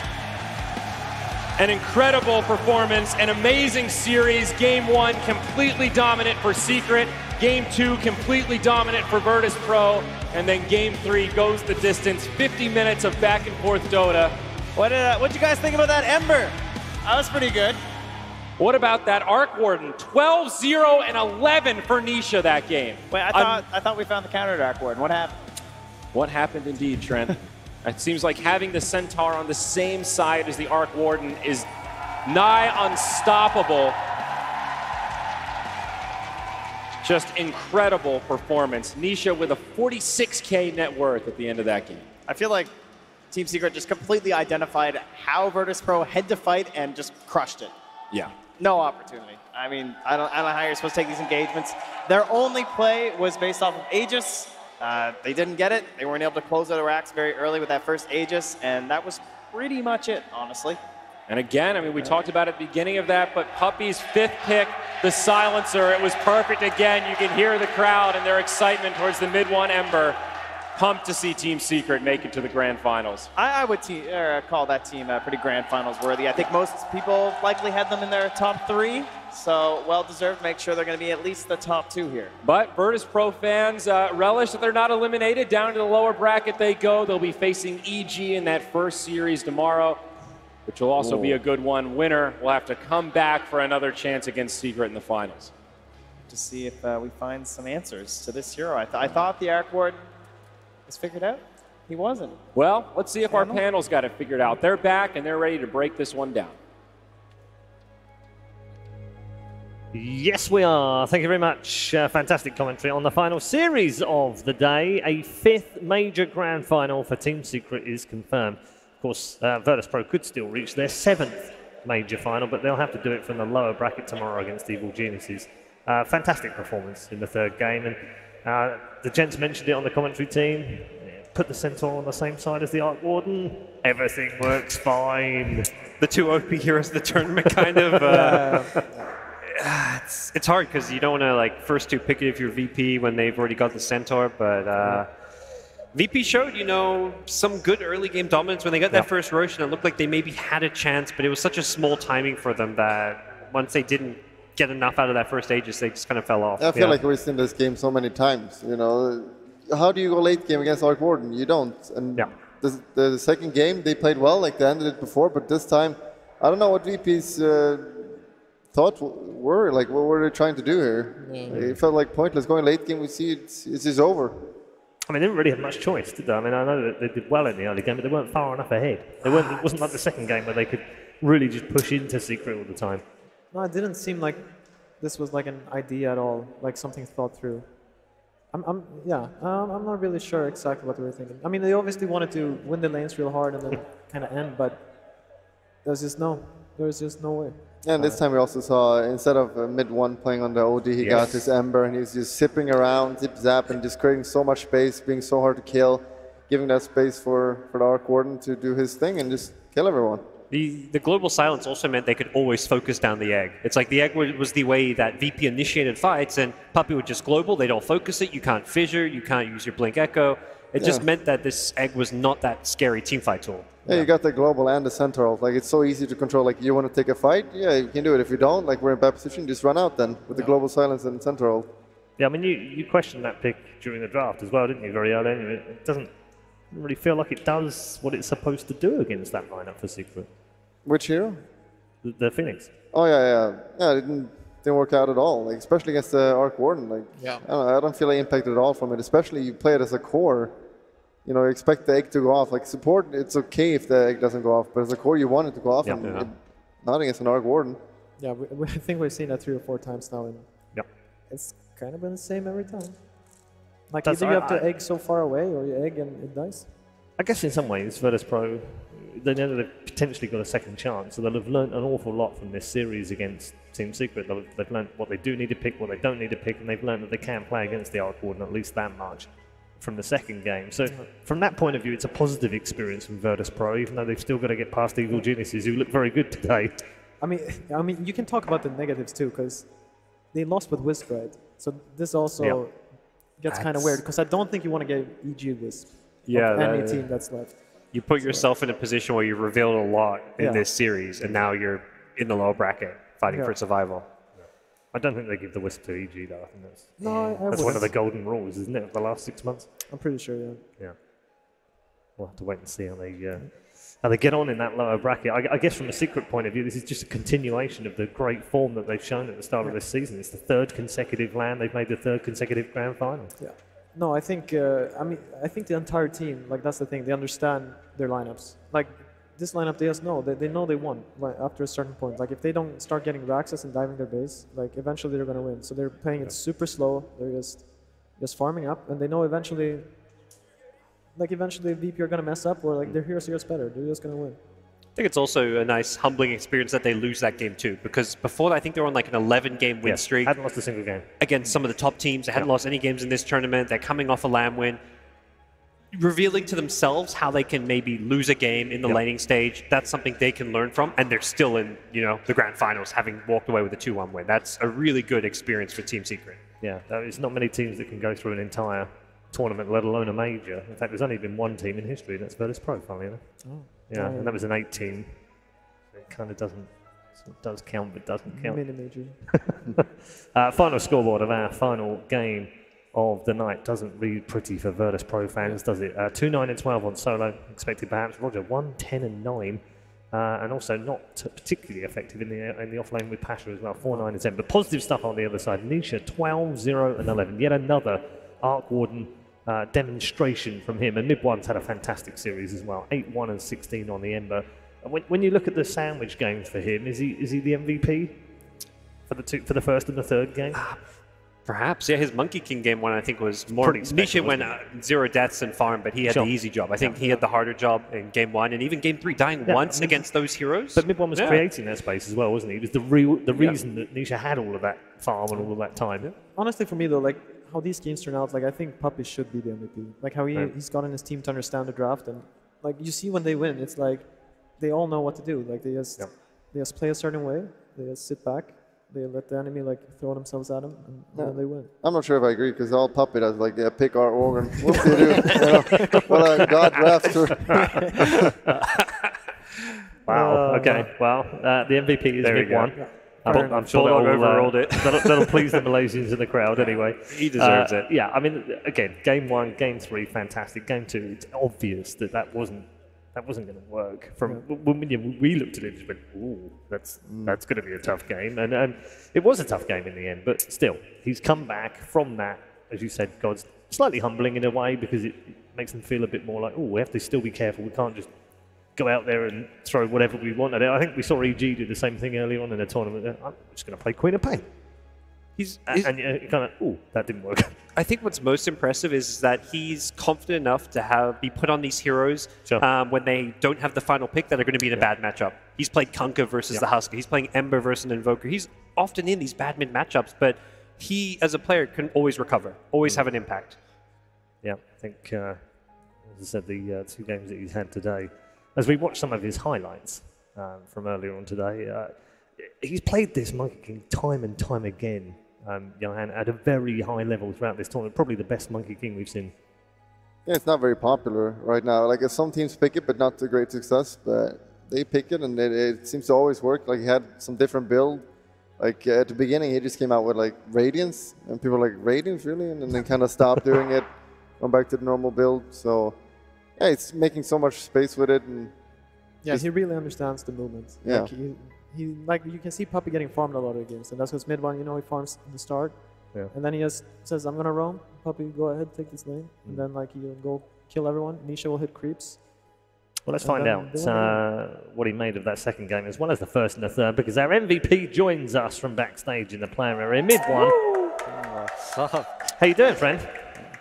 An incredible performance, an amazing series. Game 1 completely dominant for Secret. Game 2 completely dominant for Virtus.pro. And then Game 3 goes the distance. 50 minutes of back and forth Dota. What'd you guys think about that Ember? That was pretty good. What about that Arc Warden? 12-0 and 11 for Nisha that game. Wait, I thought we found the counter to Arc Warden. What happened? What happened indeed, Trent? It seems like having the Centaur on the same side as the Arc Warden is nigh unstoppable. Just incredible performance. Nisha with a 46K net worth at the end of that game. I feel like Team Secret just completely identified how Virtus.pro had to fight and just crushed it. Yeah. No opportunity. I mean, I don't know how you're supposed to take these engagements. Their only play was based off of Aegis. They didn't get it. They weren't able to close out the racks very early with that first Aegis, and that was pretty much it, honestly. And again, I mean, we talked about at the beginning of that, but Puppy's 5th pick, the silencer, it was perfect again. You can hear the crowd and their excitement towards the mid-1 Ember. Pumped to see Team Secret make it to the grand finals. I would call that team pretty grand finals worthy. I think most people likely had them in their top 3, so well-deserved. Make sure they're going to be at least the top 2 here. But Virtus.pro fans relish that they're not eliminated. Down to the lower bracket they go. They'll be facing EG in that first series tomorrow, which will also be a good one. Winner will have to come back for another chance against Secret in the finals. To see if we find some answers to this hero. I thought the Arc Warden was figured out. He wasn't. Well, let's see if our panel's got it figured out. They're back and they're ready to break this one down. Yes, we are. Thank you very much. Fantastic commentary on the final series of the day. A 5th major grand final for Team Secret is confirmed. Of course, Virtus.pro could still reach their 7th major final, but they'll have to do it from the lower bracket tomorrow against Evil Geniuses. Fantastic performance in the third game, and the gents mentioned it on the commentary team. Put the Centaur on the same side as the Arc Warden, everything works fine. The two OP heroes of the tournament, kind of. It's hard because you don't want to like first to pick it if you're VP when they've already got the Centaur, but VP showed, you know, some good early game dominance when they got that first Roshan. It looked like they maybe had a chance, but it was such a small timing for them that once they didn't get enough out of that first Aegis, they just kind of fell off. I feel like we've seen this game so many times. You know, how do you go late game against Arc Warden? You don't. And the second game they played well, like they ended it before, but this time I don't know what VP's thought were. Like, what were they trying to do here? It felt like pointless. Going late game, we see it's just over. I mean, they didn't really have much choice, did they? I mean, I know that they did well in the early game, but they weren't far enough ahead. They weren't. It wasn't like the second game where they could really just push into Secret all the time. No, it didn't seem like this was like an idea at all, like something thought through. I'm not really sure exactly what they were thinking. I mean, they obviously wanted to win the lanes real hard and then kind of end, but there's just no way. Yeah, and this time we also saw, instead of mid one playing on the OD, he got his Ember and he's just zipping around, zip zap, and just creating so much space, being so hard to kill, giving that space for the Arc Warden to do his thing and just kill everyone. The global silence also meant they could always focus down the egg. It's like the egg was the way that VP initiated fights, and Puppey would just global, they don't focus it, you can't fissure, you can't use your Blink Echo. It just meant that this egg was not that scary teamfight tool. Yeah, you got the global and the central. Like, it's so easy to control. Like, you want to take a fight? Yeah, you can do it. If you don't, like, we're in bad position, just run out then with the global silence and central. Yeah, I mean, you questioned that pick during the draft as well, didn't you, very early? It doesn't really feel like it does what it's supposed to do against that lineup for Secret. Which hero? The Phoenix. Oh, yeah. Yeah, it didn't work out at all, like, especially against the Arc Warden. Like, I don't feel impacted at all from it, especially you play it as a core. You know, you expect the egg to go off. Like, support, it's okay if the egg doesn't go off, but as a core, you want it to go off, and not against an Arc Warden. Yeah, I think we've seen that 3 or 4 times now, and it's kind of been the same every time. Like, either you have the egg so far away, or you egg and it dies. I guess in some ways, Virtus.pro, they know that they've potentially got a second chance, so they'll have learned an awful lot from this series against Team Secret. They've learned what they do need to pick, what they don't need to pick, and they've learned that they can play against the Arc Warden at least that much from the second game. So from that point of view, it's a positive experience from Virtus.pro, even though they've still got to get past Evil Geniuses, who look very good today. I mean, you can talk about the negatives too, because they lost with Wisp, right? So this also gets kind of weird, because I don't think you want to get EG Wisp of any team that's left. You put yourself in a position where you've revealed a lot in this series, and now you're in the lower bracket fighting for survival. I don't think they give the Wisp to EG, though. I think that's that's one of the golden rules, isn't it, of the last 6 months? I'm pretty sure, Yeah. We'll have to wait and see how they get on in that lower bracket. I guess from a Secret point of view, this is just a continuation of the great form that they've shown at the start of this season. It's the 3rd consecutive LAN. They've made the 3rd consecutive grand final. Yeah. No, I think I think the entire team, like, that's the thing, they understand their lineups. Like, this lineup, they just know. They know they won after a certain point. Like, if they don't start getting Raxus and diving their base, like, eventually they're going to win. So they're playing it super slow. They're just farming up, and they know eventually VP are going to mess up, or, like, their heroes are just better. They're just going to win. I think it's also a nice, humbling experience that they lose that game too, because before that, I think they were on like an 11-game win streak. Hadn't lost a single game. Against some of the top teams. They hadn't lost any games in this tournament. They're coming off a LAN win. Revealing to themselves how they can maybe lose a game in the laning stage, that's something they can learn from, and they're still in, the grand finals, having walked away with a 2-1 win. That's a really good experience for Team Secret. Yeah, there's not many teams that can go through an entire tournament, let alone a major. In fact, there's only been one team in history, and that's Virtus.pro, funnily enough. Yeah, and that was an 8-team. It kind of does count, but doesn't count. Mini-major. Final scoreboard of our final game of the night doesn't read pretty for Virtus.pro fans, does it? 2-9-12 on solo, expected perhaps. Roger, 1-10-9, and also not particularly effective in the offlane with Pasha as well, 4-9-10. But positive stuff on the other side. Nisha, 12-0-11. Yet another Arc Warden demonstration from him, and Mid-One's had a fantastic series as well. 8-1-16 on the Ember. When you look at the sandwich games for him, is he the MVP for the first and the third game? Perhaps, yeah. His Monkey King game one, I think, was more. Pretty special, Nisha went wasn't 0 deaths and farm, but he had Sure. the easy job. I think he had the harder job in game 1 and even game 3, dying Yeah, once I mean, against those heroes. But Mid One was Yeah. creating that space as well, wasn't he? It was the reason that Nisha had all of that farm and all of that time. Honestly, for me though, like how these games turn out, like I think Puppy should be the MVP. Like how he's gotten his team to understand the draft, and like you see when they win, it's like they all know what to do. Like they just play a certain way. They just sit back. They let the enemy like throw themselves at them, and then they win. I'm not sure if I agree because all Puppy does like pick our organ. What do you do? You know, well, God drafts her. Wow. Okay. Well, the MVP is There we Mid go. One. Yeah. I'm sure Bulldog that'll, overruled it. that'll please the Malaysians in the crowd anyway. He deserves it. Yeah, I mean, again, game 1, game 3, fantastic. Game 2, it's obvious that wasn't going to work. From when we looked at it, just went, "Ooh, that's going to be a tough game," and it was a tough game in the end. But still, he's come back from that, as you said, God's slightly humbling in a way because it makes them feel a bit more like, "Oh, we have to still be careful. We can't just go out there and throw whatever we want at it." I think we saw EG do the same thing early on in the tournament. I'm just going to play Queen of Pain. And you kind of, "Ooh, that didn't work." I think what's most impressive is that he's confident enough to be put on these heroes Sure. when they don't have the final pick that are going to be in a bad matchup. He's played Kunkka versus the Husker. He's playing Ember versus an Invoker. He's often in these bad mid matchups, but he, as a player, can always recover, always have an impact. Yeah, I think, as I said, the 2 games that he's had today, as we watch some of his highlights from earlier on today, he's played this Monkey King time and time again, Johan, at a very high level throughout this tournament. Probably the best Monkey King we've seen. Yeah, it's not very popular right now. Like some teams pick it, but not to great success. But they pick it, and it seems to always work. Like he had some different build. Like at the beginning, he just came out with like Radiance, and people were like, "Radiance, really?" And then kind of stopped doing it, went back to the normal build. So yeah, it's making so much space with it, and Yeah, he really understands the movement. Yeah. Like like you can see Puppy getting farmed a lot of the games, and that's because Mid One, he farms in the start, and then he just says, "I'm gonna roam. Puppy, go ahead, take this lane," and then like he'll go kill everyone. Nisha will hit creeps. Well, let's find out what he made of that second game, as well as the first and the third, because our MVP joins us from backstage in the player area. Mid One. What's up? How you doing, friend?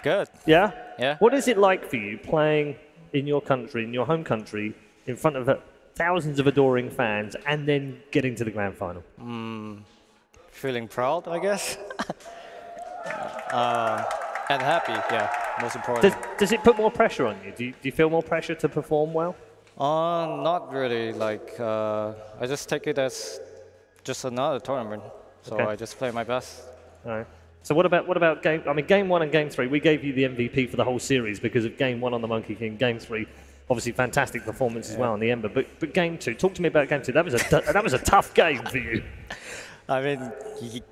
Good. Yeah? Yeah. What is it like for you playing in your country, in your home country, in front of thousands of adoring fans, and then getting to the grand final? Feeling proud, I guess. And happy, yeah, most important. Does it put more pressure on you? Do you feel more pressure to perform well? Not really. Like, I just take it as just another tournament. So Okay. I just play my best. All right. So what about game? I mean, game 1 and game 3, we gave you the MVP for the whole series because of game 1 on the Monkey King. Game 3, obviously fantastic performance as well on the Ember. But game 2, talk to me about game 2. That was a tough game for you. I mean,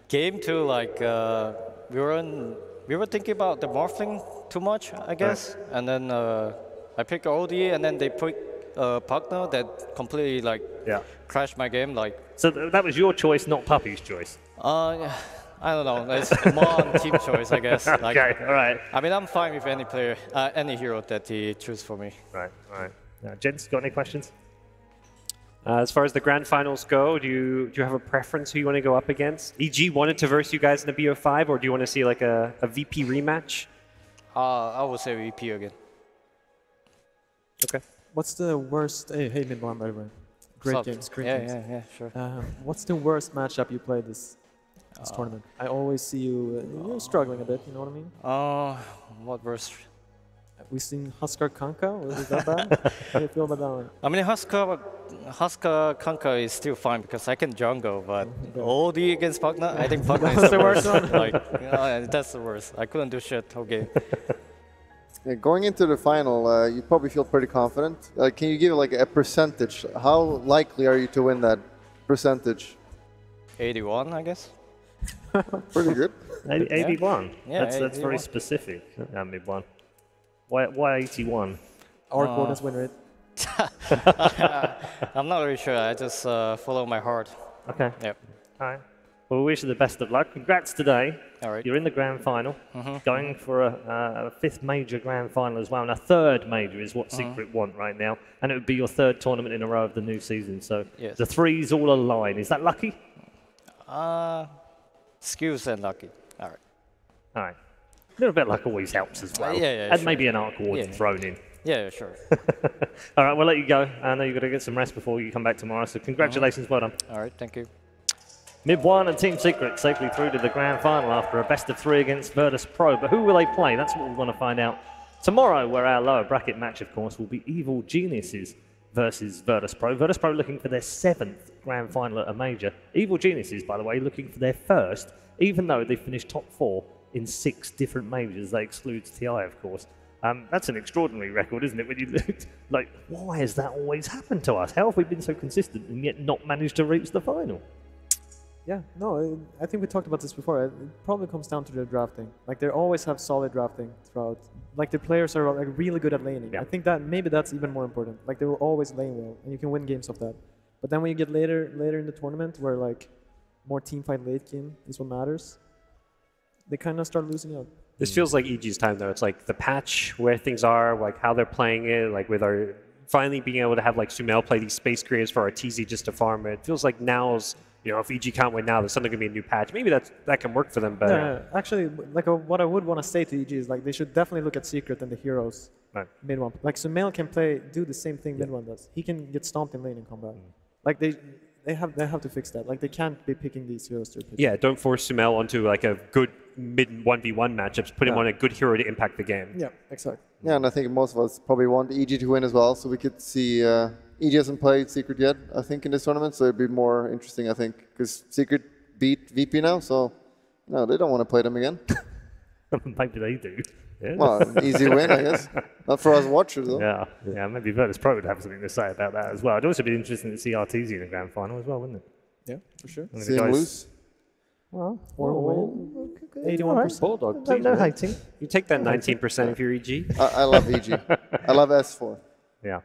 game 2, like, we were thinking about the morphling too much, I guess. Right. And then I picked OD, and then they put a partner that completely like crashed my game. Like. So that was your choice, not Puppy's choice. I don't know. It's more on team choice, I guess. Like, okay, all right. I mean, I'm fine with any player, any hero that he chooses for me. Right, all right. Gents, got any questions? As far as the grand finals go, do you have a preference who you want to go up against? EG wanted to verse you guys in the BO5, or do you want to see like a VP rematch? I would say VP again. Okay. What's the worst? Hey, Mid One, by the way. Great games, great games. Yeah, sure. What's the worst matchup you played this tournament? I always see you're struggling a bit. You know what I mean? What worst? We've seen Husker Kunkka. Was that bad? How do you feel about that one? I mean, Husker Kunkka is still fine because I can jungle, but OD against Pugna, I think Pugna is the worst one. Like, that's the worst. I couldn't do shit whole game. Yeah, going into the final, you probably feel pretty confident. Can you give like a percentage? How likely are you to win that percentage? 81, I guess. Pretty good. 81. Yeah, that's very specific. Mid One. Why 81? Our quotas win rate. I'm not really sure. I just follow my heart. Okay. Yep. All right. Well, we wish you the best of luck. Congrats today. All right. You're in the grand final, going for a 5th major grand final as well, and a 3rd major is what Secret want right now, and it would be your 3rd tournament in a row of the new season. So yes. The 3s all align. Is that lucky? Skills and lucky. All right. All right. A little bit like always helps as well. Yeah, and sure. maybe an arc warden thrown in. Yeah, sure. All right, we'll let you go. I know you've got to get some rest before you come back tomorrow, so congratulations, well done. All right, thank you. Mid 1 and Team Secret safely through to the grand final after a best of 3 against Virtus.pro. But who will they play? That's what we want to find out tomorrow, where our lower bracket match, of course, will be Evil Geniuses versus Virtus.pro. Virtus.pro looking for their 7th grand final at a major. Evil Geniuses, by the way, looking for their 1st, even though they finished top 4 in 6 different majors. That excludes TI, of course. That's an extraordinary record, isn't it? When you look, like, why has that always happened to us? How have we been so consistent and yet not managed to reach the final? Yeah, no, I think we talked about this before. It probably comes down to their drafting. Like, they always have solid drafting throughout. Like, the players are like really good at laning. Yeah. I think that maybe that's even more important. Like, they will always lane well, and you can win games off that. But then when you get later in the tournament, where like more team fight late game is what matters, they kind of start losing out. This feels like EG's time, though. It's like the patch, where things are, like how they're playing it, like with our finally being able to have like Sumail play these space creators for our TZ just to farm it. It feels like now's, if EG can't win now, there's suddenly going to be a new patch. Maybe that can work for them, but... Yeah, actually, like what I would want to say to EG is like they should definitely look at Secret and the heroes mid one. Like Sumail can do the same thing mid one does. He can get stomped in lane in combat. Like they have to fix that. Like they can't be picking these heroes to pick. Yeah, don't force Sumail onto like a good mid 1v1 matchups. Put him on a good hero to impact the game. Yeah, exactly. Yeah, and I think most of us probably want EG to win as well, so we could see EG hasn't played Secret yet, I think, in this tournament, so it'd be more interesting, I think, because Secret beat VP now, so no, they don't want to play them again. Maybe they do. Yeah. Well, an easy win, I guess. Not for us watchers, though. Yeah, maybe Virtus.pro would have something to say about that as well. It'd also be interesting to see RTZ in the grand final as well, wouldn't it? Yeah, for sure. I mean, See him lose? Well, Or win. 81%. Bulldog, no, please. no hating. You take that 19% if you're EG. I love EG. I love S4. Yeah,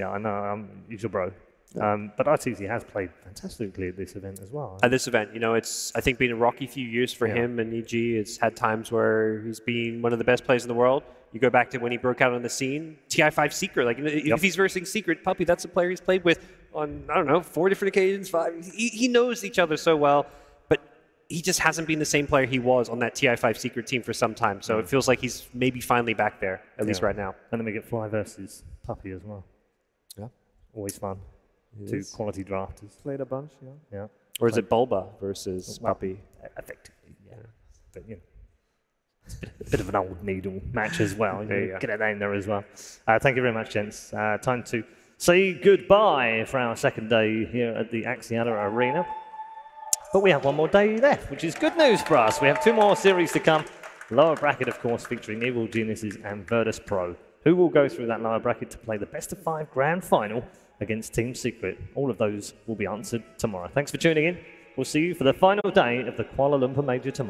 I know. I'm usual bro. But RTZ has played fantastically at this event as well. At this event, it's I think been a rocky few years for him and EG. It's had times where he's been one of the best players in the world. You go back to when he broke out on the scene, TI5 Secret. Like if he's versing Secret, Puppy, that's a player he's played with on, I don't know, 4 different occasions, 5. He knows each other so well, but he just hasn't been the same player he was on that TI5 Secret team for some time. So it feels like he's maybe finally back there, at least right now. And then we get Fly versus Puppy as well. Yeah. Always fun. 2 quality drafters. Played a bunch, Yeah. Or is it Bulba versus Puppy? Effectively, yeah. But, it's a bit of an old needle match as well. Get it in there as well. Thank you very much, gents. Time to say goodbye for our second day here at the Axiata Arena. But we have one more day left, which is good news for us. We have 2 more series to come. Lower bracket, of course, featuring Evil Geniuses and Virtus.pro, who will go through that lower bracket to play the best of 5 grand final against Team Secret. All of those will be answered tomorrow. Thanks for tuning in. We'll see you for the final day of the Kuala Lumpur Major tomorrow.